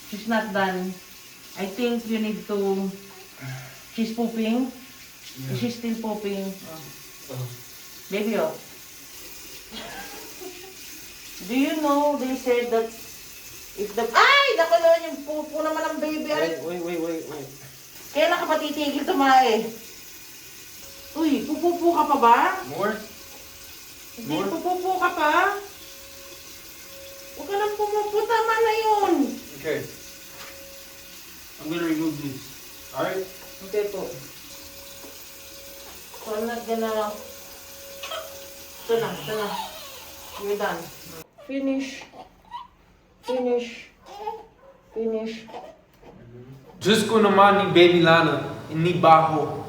She's not done. I think you need to... She's pooping. Yeah. She's still pooping. Baby, oh. Do you know they said that if the... Ay! Naku naman yung pupo naman ng baby. Wait. Kailan ka pa titigil tumae? Uy, pupupo ka pa ba? More? Hindi, pupupo ka pa? Huwag ka nang pumupo, tama na yun. Okay. I'm gonna remove this. Alright? Okay po. So I'm not gonna... Ito na. You're done. Finish. Finish. Finish. Diyos ko naman ni Baby Lana, inibaho.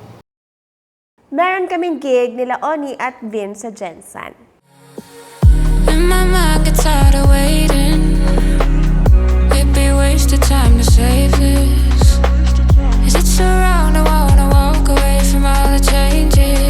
Meron kaming gig nila Oni at Vince sa Jensen. And my mind gets tired of waiting. It'd be wasted time to save this. Is it so wrong to wanna walk away from all the changes?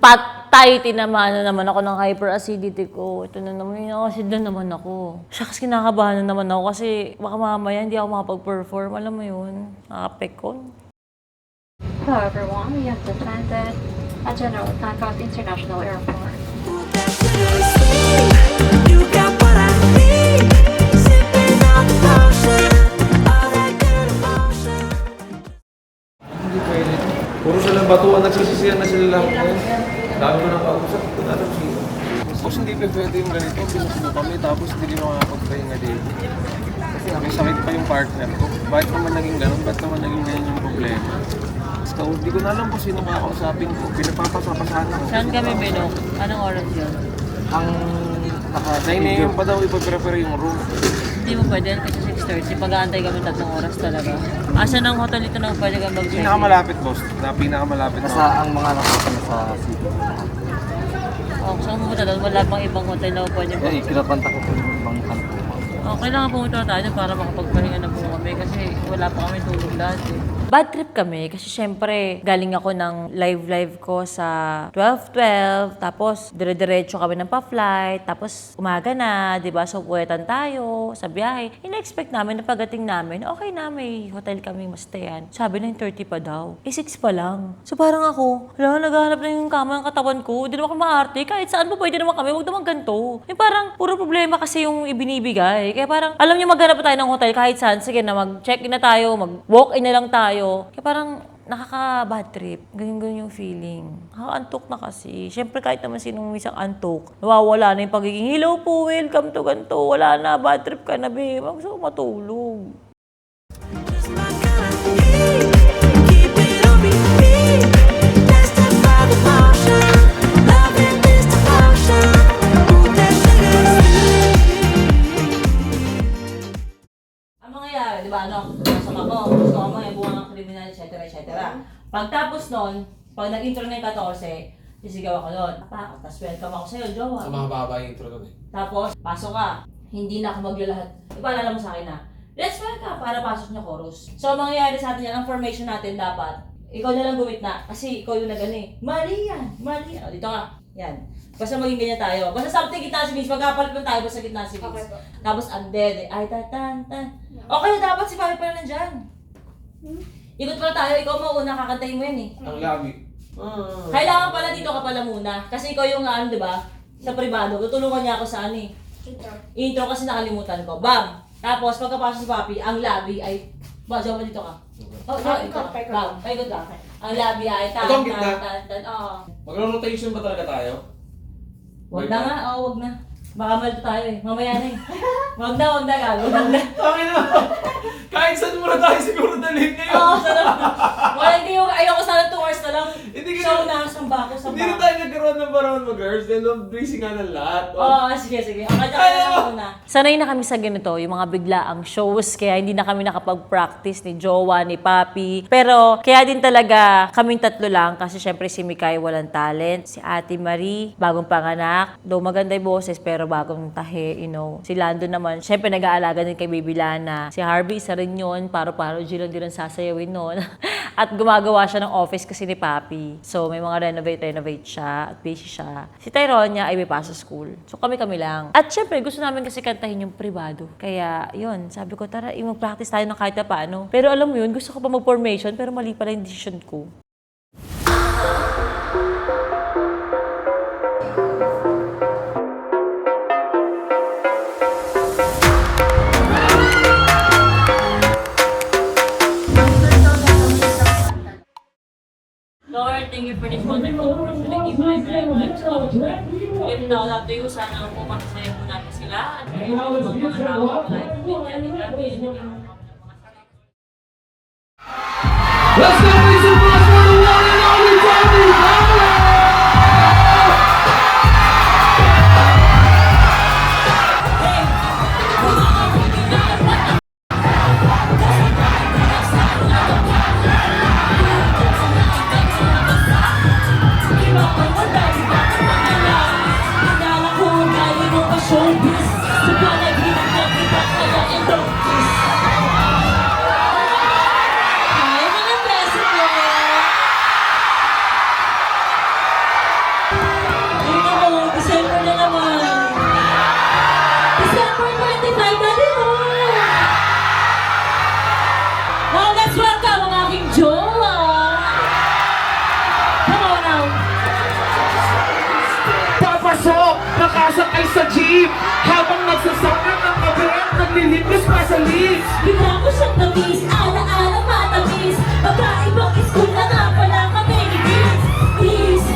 Patay, tinamaan na naman ako ng hyperacidity ko. Ito na naman yun, acid na naman ako. Shucks, kinakabahan na naman ako kasi baka mamaya hindi ako makapag-perform. Alam mo yun, nakapekon. Hello everyone, we have landed at General Santos International Airport. You got what I need. Sipping on the potion, all that good emotion. Hindi pwede. Puro silang batuan, nagsisisiyan na sila lang. Dami ko nang kausap, ito na lang sila. Tapos hindi pa pwede yung ganito, pinusuko kami, tapos hindi rin makakapagpahinga dito. Kasi may sakit pa yung partner ko. Bakit naman naging ganun? Bakit naman naging ganyan yung problema? So, hindi ko na alam kung sino makakausapin ko. Pinapapasapasahan ako. Saan kami binok? Anong oras yun? Ang naka-9 pa daw ipaprepare yung room. Hindi mo pwede kasi 6:30. Pag-aantay kami 3 oras talaga. Asa ng hotel dito na pwede kang mag-check? Pinakamalapit, boss. Pinakamalapit na. Ang mga nakakita sa city. Oh, saan pumunta doon? Wala pang ibang hotel na pwede ba? Eh, pinapanta ko po yung ibang kanto. Oh, kailangan pumunta na tayo para makapagpahinga na po kami kasi wala pa kami tulog dati. Bad trip kami kasi syempre galing ako ng live ko sa 12:12 tapos dire-diretso kami ng pa-flight tapos umaga na, 'di ba? So puwetan tayo sa biyahe. Ina-expect namin na pagdating namin, okay na may hotel kami mastayan. Sabi 9:30 pa daw. 6 pa lang. So parang ako, wala, naghahanap na yung kama ng katawan ko. Hindi naman ako maarte. Kahit saan po pwede naman kami. Huwag naman ganito. Yung parang puro problema kasi yung ibinibigay. Kaya parang alam niyo maghanap pa tayo ng hotel kahit saan. Sige na mag-check-in na tayo, mag-walk-in na lang tayo. Kaya parang nakaka-bad trip. Ganyan yung feeling. Nakaka-antok na kasi. Siyempre kahit naman sinong isang antok, nawawala na yung pagiging, hello po, welcome to ganito. Wala na, bad trip ka na, babe. Gusto ko matulog. Keep it on repeat. Let's step by the motion. Loving is the potion. Ooh, that sugar Ang mangyayari, di ba, pasok ako, gusto ko mga buwan ng kriminal, etc. Pagtapos nun, pag nag-intro na yung 14, sisigaw ako doon. Tapos welcome ako sa'yo, jowa. Sa mahaba yung intro doon eh. Tapos, pasok ka. Hindi na ako maglalahat. Ipaalala mo sa akin na, let's welcome para pasok niya chorus. So, ang mangyayari sa atin yan, ang formation natin dapat, ikaw na lang gumit na. Kasi ikaw yung nagani. Maria! O, dito ka. Yan. Basta maging ganyan tayo. Basta something gitna si Vince. Magkapalit lang tayo basta gitna si Vince. Okay. Tapos, undead. Ay, tan. Okay, dapat si Papi pala nandyan. Ikot pala tayo. Ikaw mauna. Kakantayin mo yan eh. Ang labi. Kailangan pala dito ka pala muna. Kasi ikaw yung di ba? Sa privado. Tutulungan niya ako sa intro kasi nakalimutan ko. Bam! Tapos pagkapasok si Papi, ang labi ay... Jowa dito ka. Oh, dito ka. Bam, paikot lang. Ang labi ay tan. Magro-rotation ba talaga tayo? Wag na nga, wag na. Baka malito tayo eh. Mamaya na eh. Wag na, gago. Wag na. Tangin na! Kahit saan muna tayo siguro dalhin ngayon. Oo, sarap. Wala, hindi yung ayoko sana 2 hours na lang. Hindi ka Show na, samba ko. Hindi na tayo nagkaroon ng parawan mag-girls. Then, busy nga ng lahat. Oo, sige. Ang kanya muna. Sanay na kami sa ganito, yung mga biglaang shows. Kaya hindi na kami nakapag-practice ni Jowa, ni Papi. Pero, kaya din talaga kaming 3 lang. Kasi syempre si Mikay walang talent. Si Ate Marie, bagong panganak. Though maganda yung boses, pero bagong tahi, you know. Si Lando naman, syempre nag-aalaga din kay Baby Lana. Si Harvey, isa rin yun. Paro-paro, G lang din ang sasayawin nun. At gumagawa siya ng office kasi ni Papi. So, may mga renovate siya at busy siya. Si Tyrone niya ay may pasok school. So, kami lang. At syempre, gusto namin kasi kantahin yung privado. Kaya, yun, sabi ko, tara, mag-practice tayo ng kahit na paano. Pero alam mo yun, gusto ko pa mag-formation, pero mali pala yung decision ko. finish all my followers and give my life. So, if now that you sana po makasaya po natin sila at mga tao like Let's go, make some noise for the one and only Tommy Paula! Hi, mga beso ko! Ay naman, December na naman. December 25 na din mo! Now, let's welcome ang aking jowa! Come on now! Papasok, nakasakay sa jeep habang nagsasakay ng kape, naglilinis pa sa lips. Bigla ko siyang nabis, ala-ala matamis. Magkaibang school na nga pala kami ni Vince. Please,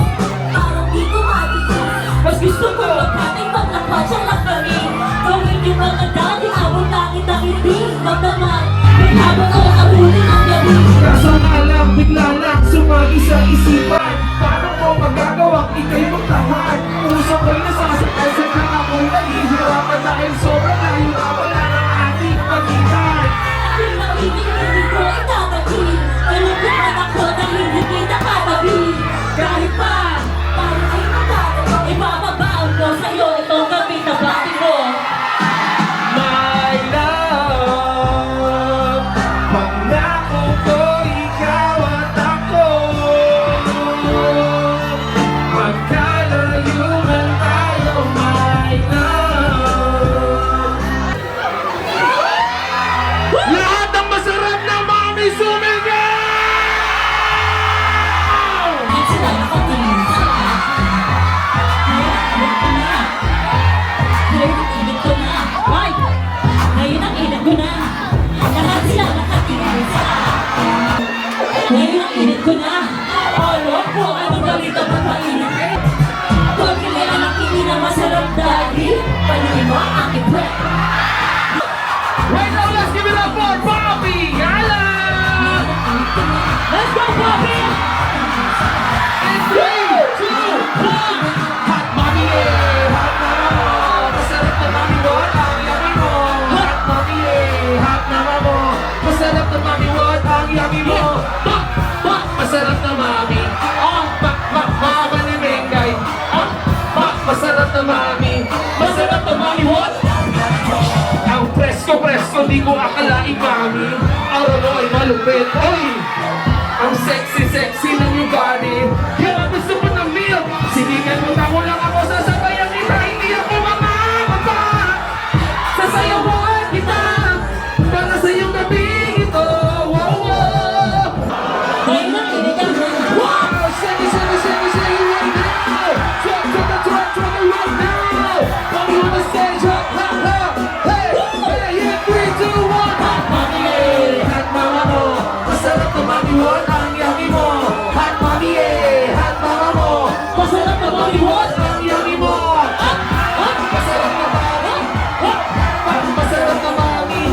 parang di ko matitis. Mas gusto ko magkating maglakwatsa lang kami. Gawin yung mga dati, abot langit ang hindi magdaman. May habang ko abulin ang yabi. Kaso nga lang, bigla lang sumagi sa isipan. Paano ko magagawang ikay magtahan? Puso ko'y nasasakay sa kang ako'y nahihirapan dahil sobrang layo na wala ng ating pagitan. Aking makikinig ko itatagin. Alam ko man ako na hindi kita katabi. Kahit pa, parang ay magtatabi. Ipapabaon ko sa'yo itong gabi na bati ko. My love, pangako ko ikaw at ako. Magkalayuan tayo, my love. Lahat ng masarap na mami sumigaw! Hindi sila nakatingin sa akin. Ngayon ang init ko na. Hoy! Ngayon ang init ko na. Lahat sila nakatingin sa akin. Ngayon ang init ko na. Olo ko, anong gamit ang magpainit? Huwag kami anak, hindi na masarap dahil panuin mo ang aking breath. Right now, let's give it up for Bobby Gala! Let's go, Bobby! In 3, 2, 1! Hot mommy, eh! Hot mama mo! Masarap na mami mo at ang yummy mo! Hot mommy, eh! Hot mama mo! Masarap na mami mo at ang yummy mo! Bak! Bak! Masarap na mami! Oh! Bak! Bak! Mama ni Mengay! Oh! Bak! Masarap na mami! Masarap na mami what? Ang presko, di ko akalaing mami. Ang rolo ay malupit. Oy! Ang sexy ng yung body. Kaya gusto mo ng milk. Siningan mo tako lang ako. Sasabayan kita. Hindi ako mamamata. Sasayawan kita. Para sa iyong gabi ito. Wow, wow! Ngayon ang init ang Wow! Shake it right now. Twerk right now. Come on the stage. Ha, ha, ha. Hey! Hey! In 3, 2, 1. Hot mommy, eh! Hot mama mo. Masarap na mami what? Ang yummy mo. Hot mommy, eh! Hot mama mo. Masarap na mami what? Ang yummy mo. Masarap na mami. Masarap na mami.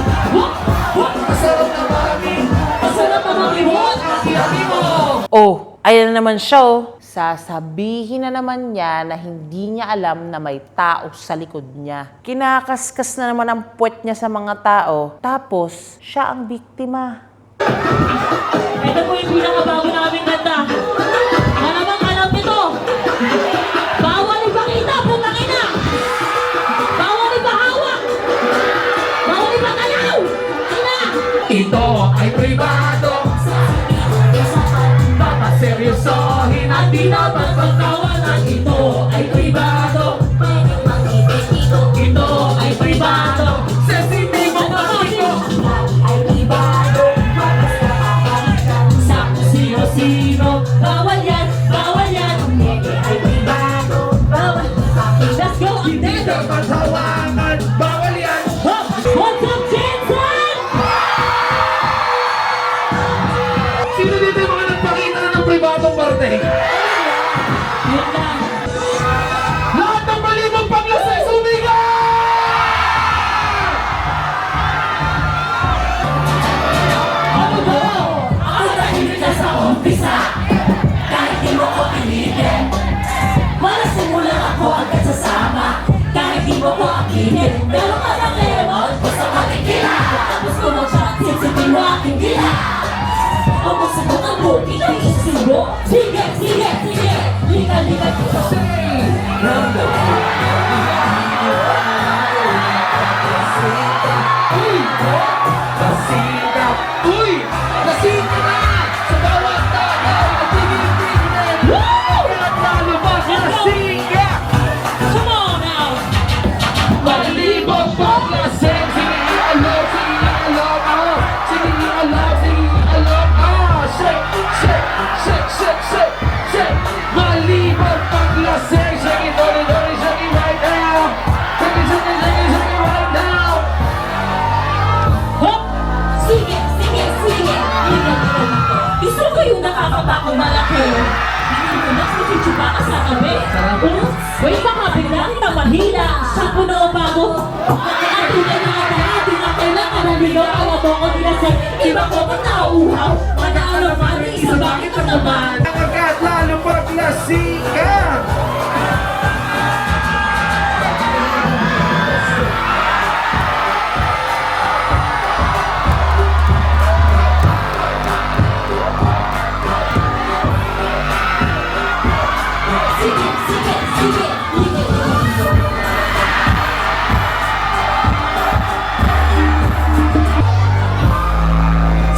Masarap na mami. Masarap na mami what? Ang yummy mo. Oh, ayan na naman siya oh. Sasabihin na naman niya na hindi niya alam na may tao sa likod niya. Kinakaskas na naman ang puwet niya sa mga tao. Tapos, siya ang biktima. Ito po yung pinakabago namin kanta. Malamang alam nito. Bawal ipakita, putang ina. Bawal ipahawak. Bawal ipakalaw. Ina. Ito ay pribado. Papaseryosohin at di dapat pagtawanan. Ito ay pribado. Ito ay pribado. Sensitibo pasito. Ay pribado. Sa sino-sino. Lasika! Uy! Lasika na! Sa bawat tagay na tinitignan! At lalabas lasika! Come on now! Malibang paglaseng, sinialok, sinialok, ah! Sinialok, sinialok, ah! Shake, shake, shake, shake, shake, shake! Malibang paglaseng, shake it, shake it right now! Shake it, shake it, shake it, shake it right now! Hop! Sige, sige, sige! Gusto ko yung nakakabako malaki. Hindi ko na susuchupa ka sa tabi. Wait, baka biglang tamahila. Sa puno pa mo. At tunay na katahan, di na kailangan na ligaw. Alam mo ko dinasal. Iba ko pag nauuhaw. Manaalo pa rin, isa bakit ka naman? Agad lalo paglasika! Sige, sige, sige.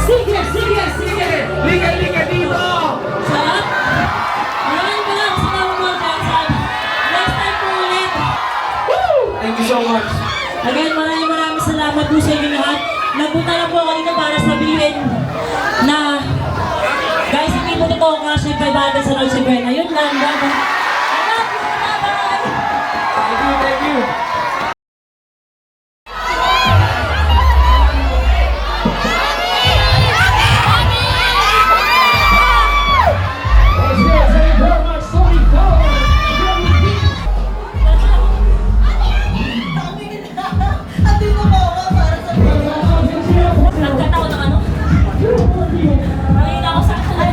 Sige, sige, sige. Liga, liga dito! Sarap. Maraming salamat mga kansan. Next time po ulit. Thank you so much. Again, maraming salamat po sa inyo lahat. Nagpunta lang po ako dito para sabihin na guys, hindi mo totoo kasi 500 sa Lord si Brenna. Yun lang. Thank you, thank you. Nagkataon ng ano? Mahina ako sa akin.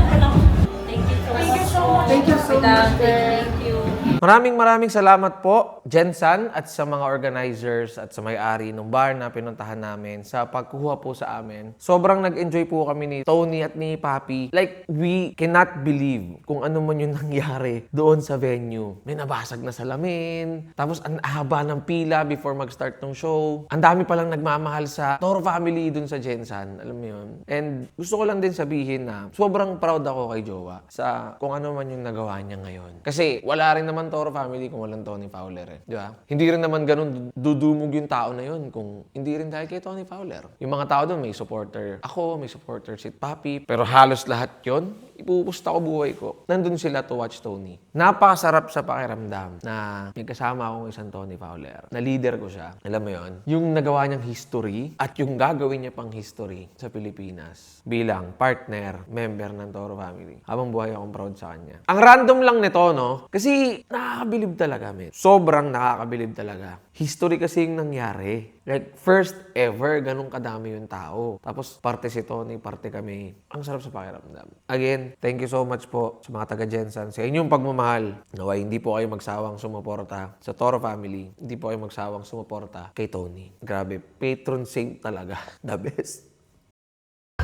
Thank you so much. Thank you so much. Thank you. Maraming salamat po, Jensan, at sa mga organizers at sa may-ari ng bar na pinuntahan namin sa pagkuha po sa amin. Sobrang nag-enjoy po kami ni Tony at ni Papi. Like, we cannot believe kung ano man yung nangyari doon sa venue. May nabasag na salamin, tapos ang haba ng pila before mag-start ng show. Ang dami palang nagmamahal sa Toro family doon sa Jensan, alam mo yun. And gusto ko lang din sabihin na sobrang proud ako kay Jowa sa kung ano man yung nagawa niya ngayon. Kasi wala rin naman Toro family kung walang Tony Fowler eh. Di ba? Hindi rin naman ganun dudumog yung tao na yun kung hindi rin dahil kay Tony Fowler. Yung mga tao doon, may supporter ako, may supporter si Papi. Pero halos lahat yun, ipupusta ko buhay ko. Nandun sila to watch Tony. Napakasarap sa pakiramdam na may kasama akong isang Tony Fowler. Na leader ko siya. Alam mo yun? Yung nagawa niyang history at yung gagawin niya pang history sa Pilipinas bilang partner, member ng Toro family. Habang buhay akong proud sa kanya. Ang random lang nito, no? Kasi nakakabilib talaga, men. Sobrang nakakabilib talaga. History kasi yung nangyari. Like, first ever, ganun kadami yung tao. Tapos, parte si Tony, parte kami. Ang sarap sa pakiramdam. Again, thank you so much po sa mga taga-Jensan. Sa inyong pagmamahal. Naway, hindi po kayo magsawang sumuporta sa Toro family. Hindi po kayo magsawang sumuporta kay Tony. Grabe, patron saint talaga. The best.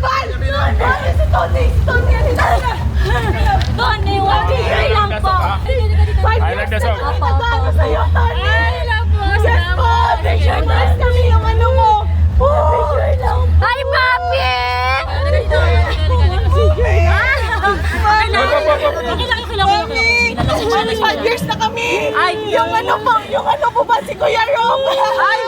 Si Tony! Si Tony! Ano talaga? Tony, wag lang po. Ay, nagdasal. Nagdasal sa'yo, Tony! Ay, lang po. Yes po! Picture nice kami yung ano mo. Picture lang po. Hi, Papi! Mami! 25 years na kami! Ay, yung ano po ba si Kuya Rob? Ay!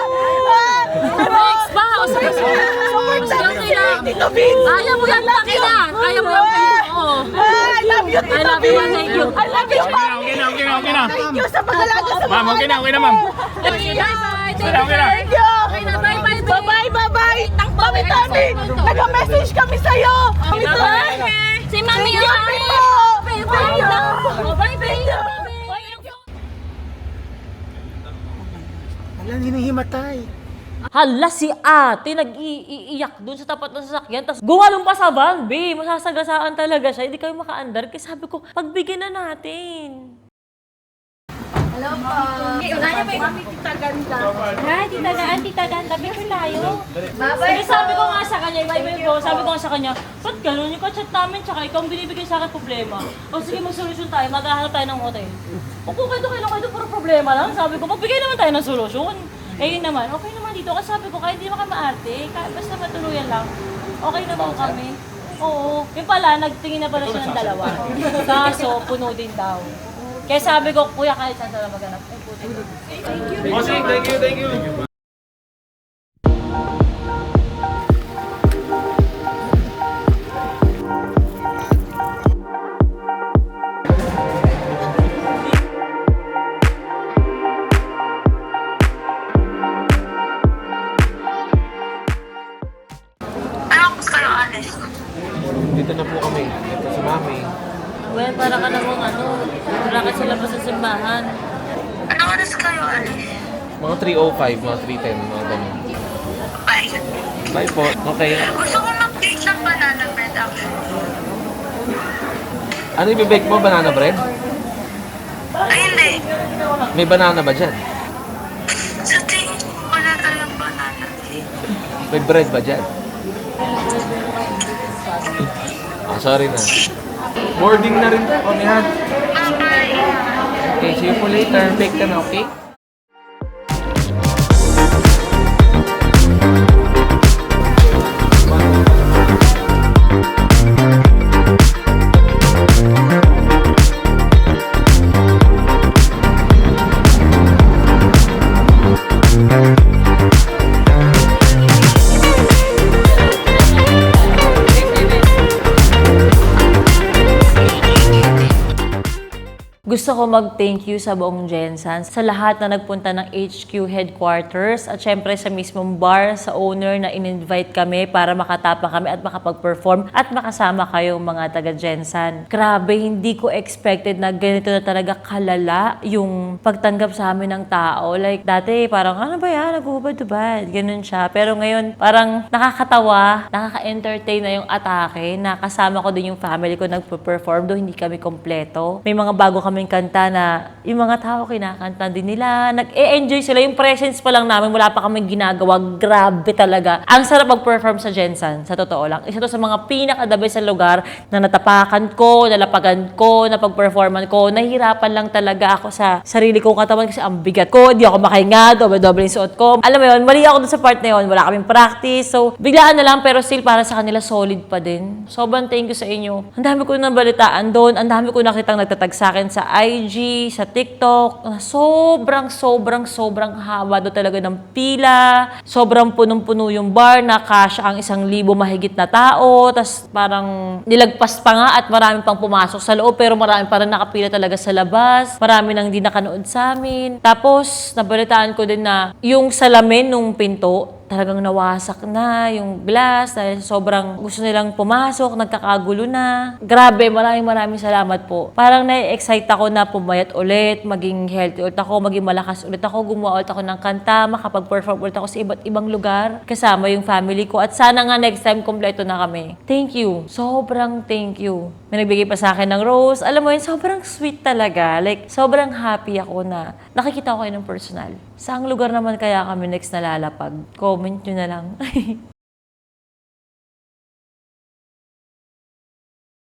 Next ba? Super dami si Tito Vince! Ayaw mo yan, Takina! Ayaw mo yan, oo. I love you, Tito Vince! Thank you. I love you, Papi! Okay na. Thank you sa pag-alaga sa Ma'am, okay na, ma'am. Thank you! Bye-bye! Bye-bye! Mami Tony! Nag-message kami sa'yo! Mami Tony! Si Mami Thank you, Mami! Walang hinihimatay. Hala, si ate nag-iiyak dun sa tapat ng sasakyan. Tapos gumalong pa sa van, be. Masasagasaan talaga siya. Hindi kayo maka-andar. Kaya sabi ko, pagbigyan na natin. Hello po! Kaya ba yung Tita Ganda? Hi, Tita Ganda. Picture tayo. Bye-bye Kasi sabi ko nga sa kanya, sabi ko nga sa kanya, ba't gano'n yung kachat namin, tsaka ikaw ang binibigay sa akin problema. O sige, mag-solusyon tayo, maghahanap tayo ng hotel. O kung kayo, puro problema lang. Sabi ko, magbigay naman tayo ng solusyon. Eh yun naman, okay naman, dito kasi sabi ko, kahit hindi naman kami maarte, kahit basta matuluyan lang, okay na po kami. Oo. Yung pala, nagtingin na pala siya ng dalawa. Kaso, puno din daw. Kaya sabi ko, kuya, kahit saan sila maghanap. Ay, puti. Thank you. Bossing, thank you, thank you. Dito na po kami. Dito si Mami. Well, para ka namang wala ka sila pa sa simbahan. Ano oras kayo alis? Mga 3:05, mga 3:10, mga ganun. Bye. Bye po. Okay. Gusto ko mag-bake ng banana bread actually. Ano i-bake mo? Banana bread? Ay, hindi. May banana ba dyan? Sa tingin ko, wala talagang banana. May bread ba dyan? Ah, sorry na. Boarding na rin po kami, ha? Okay, see you po later. Bake ka na, okay? Gusto ko mag-thank you sa buong Gensan, sa lahat na nagpunta ng HQ headquarters at syempre sa mismong bar, sa owner na in-invite kami para makatapa kami at makapag-perform at makasama kayong mga taga-Gensan. Grabe, hindi ko expected na ganito na talaga kalala yung pagtanggap sa amin ng tao. Like, dati parang, ano ba yan? Nagubad-ubad. Ganun siya. Pero ngayon, parang nakakatawa, nakaka-entertain na yung atake, na kasama ko din yung family ko nagpo-perform, doon hindi kami kompleto. May mga bago kaming kanta na yung mga tao kinakanta din nila. Nag-e-enjoy sila. Yung presence pa lang namin, wala pa kaming ginagawa. Grabe talaga. Ang sarap mag-perform sa Gensan, sa totoo lang. Isa to sa mga pinaka-the best sa lugar na natapakan ko, nalapagan ko, napag-performan ko. Nahihirapan lang talaga ako sa sarili kong katawan kasi ang bigat ko. Hindi ako makahinga, doble-doble yung suot ko. Alam mo yun, mali ako dun sa part na yun. Wala kaming practice. So, biglaan na lang pero still para sa kanila solid pa din. Sobrang thank you sa inyo. Ang dami ko nabalitaan doon. Ang dami ko nakitang nagtatag sa akin sa IG, sa TikTok, na sobrang haba do talaga ng pila. Sobrang punong-puno yung bar na kasya ang 1,000 mahigit na tao. Tapos parang nilagpas pa nga at marami pang pumasok sa loob pero marami pa rin nakapila talaga sa labas. Marami nang di nakanood sa amin. Tapos nabalitaan ko din na yung salamin nung pinto, talagang nawasak na yung glass dahil sobrang gusto nilang pumasok, nagkakagulo na. Grabe, maraming salamat po. Parang na-excite ako na pumayat ulit, maging healthy ulit ako, maging malakas ulit ako, gumawa ulit ako ng kanta, makapag-perform ulit ako sa iba't ibang lugar, kasama yung family ko. At sana nga next time kompleto na kami. Thank you. Sobrang thank you. May nagbigay pa sa akin ng rose. Alam mo yun, sobrang sweet talaga. Like, sobrang happy ako na nakikita ko kayo ng personal. Saang lugar naman kaya kami next na lalapag? Comment nyo na lang.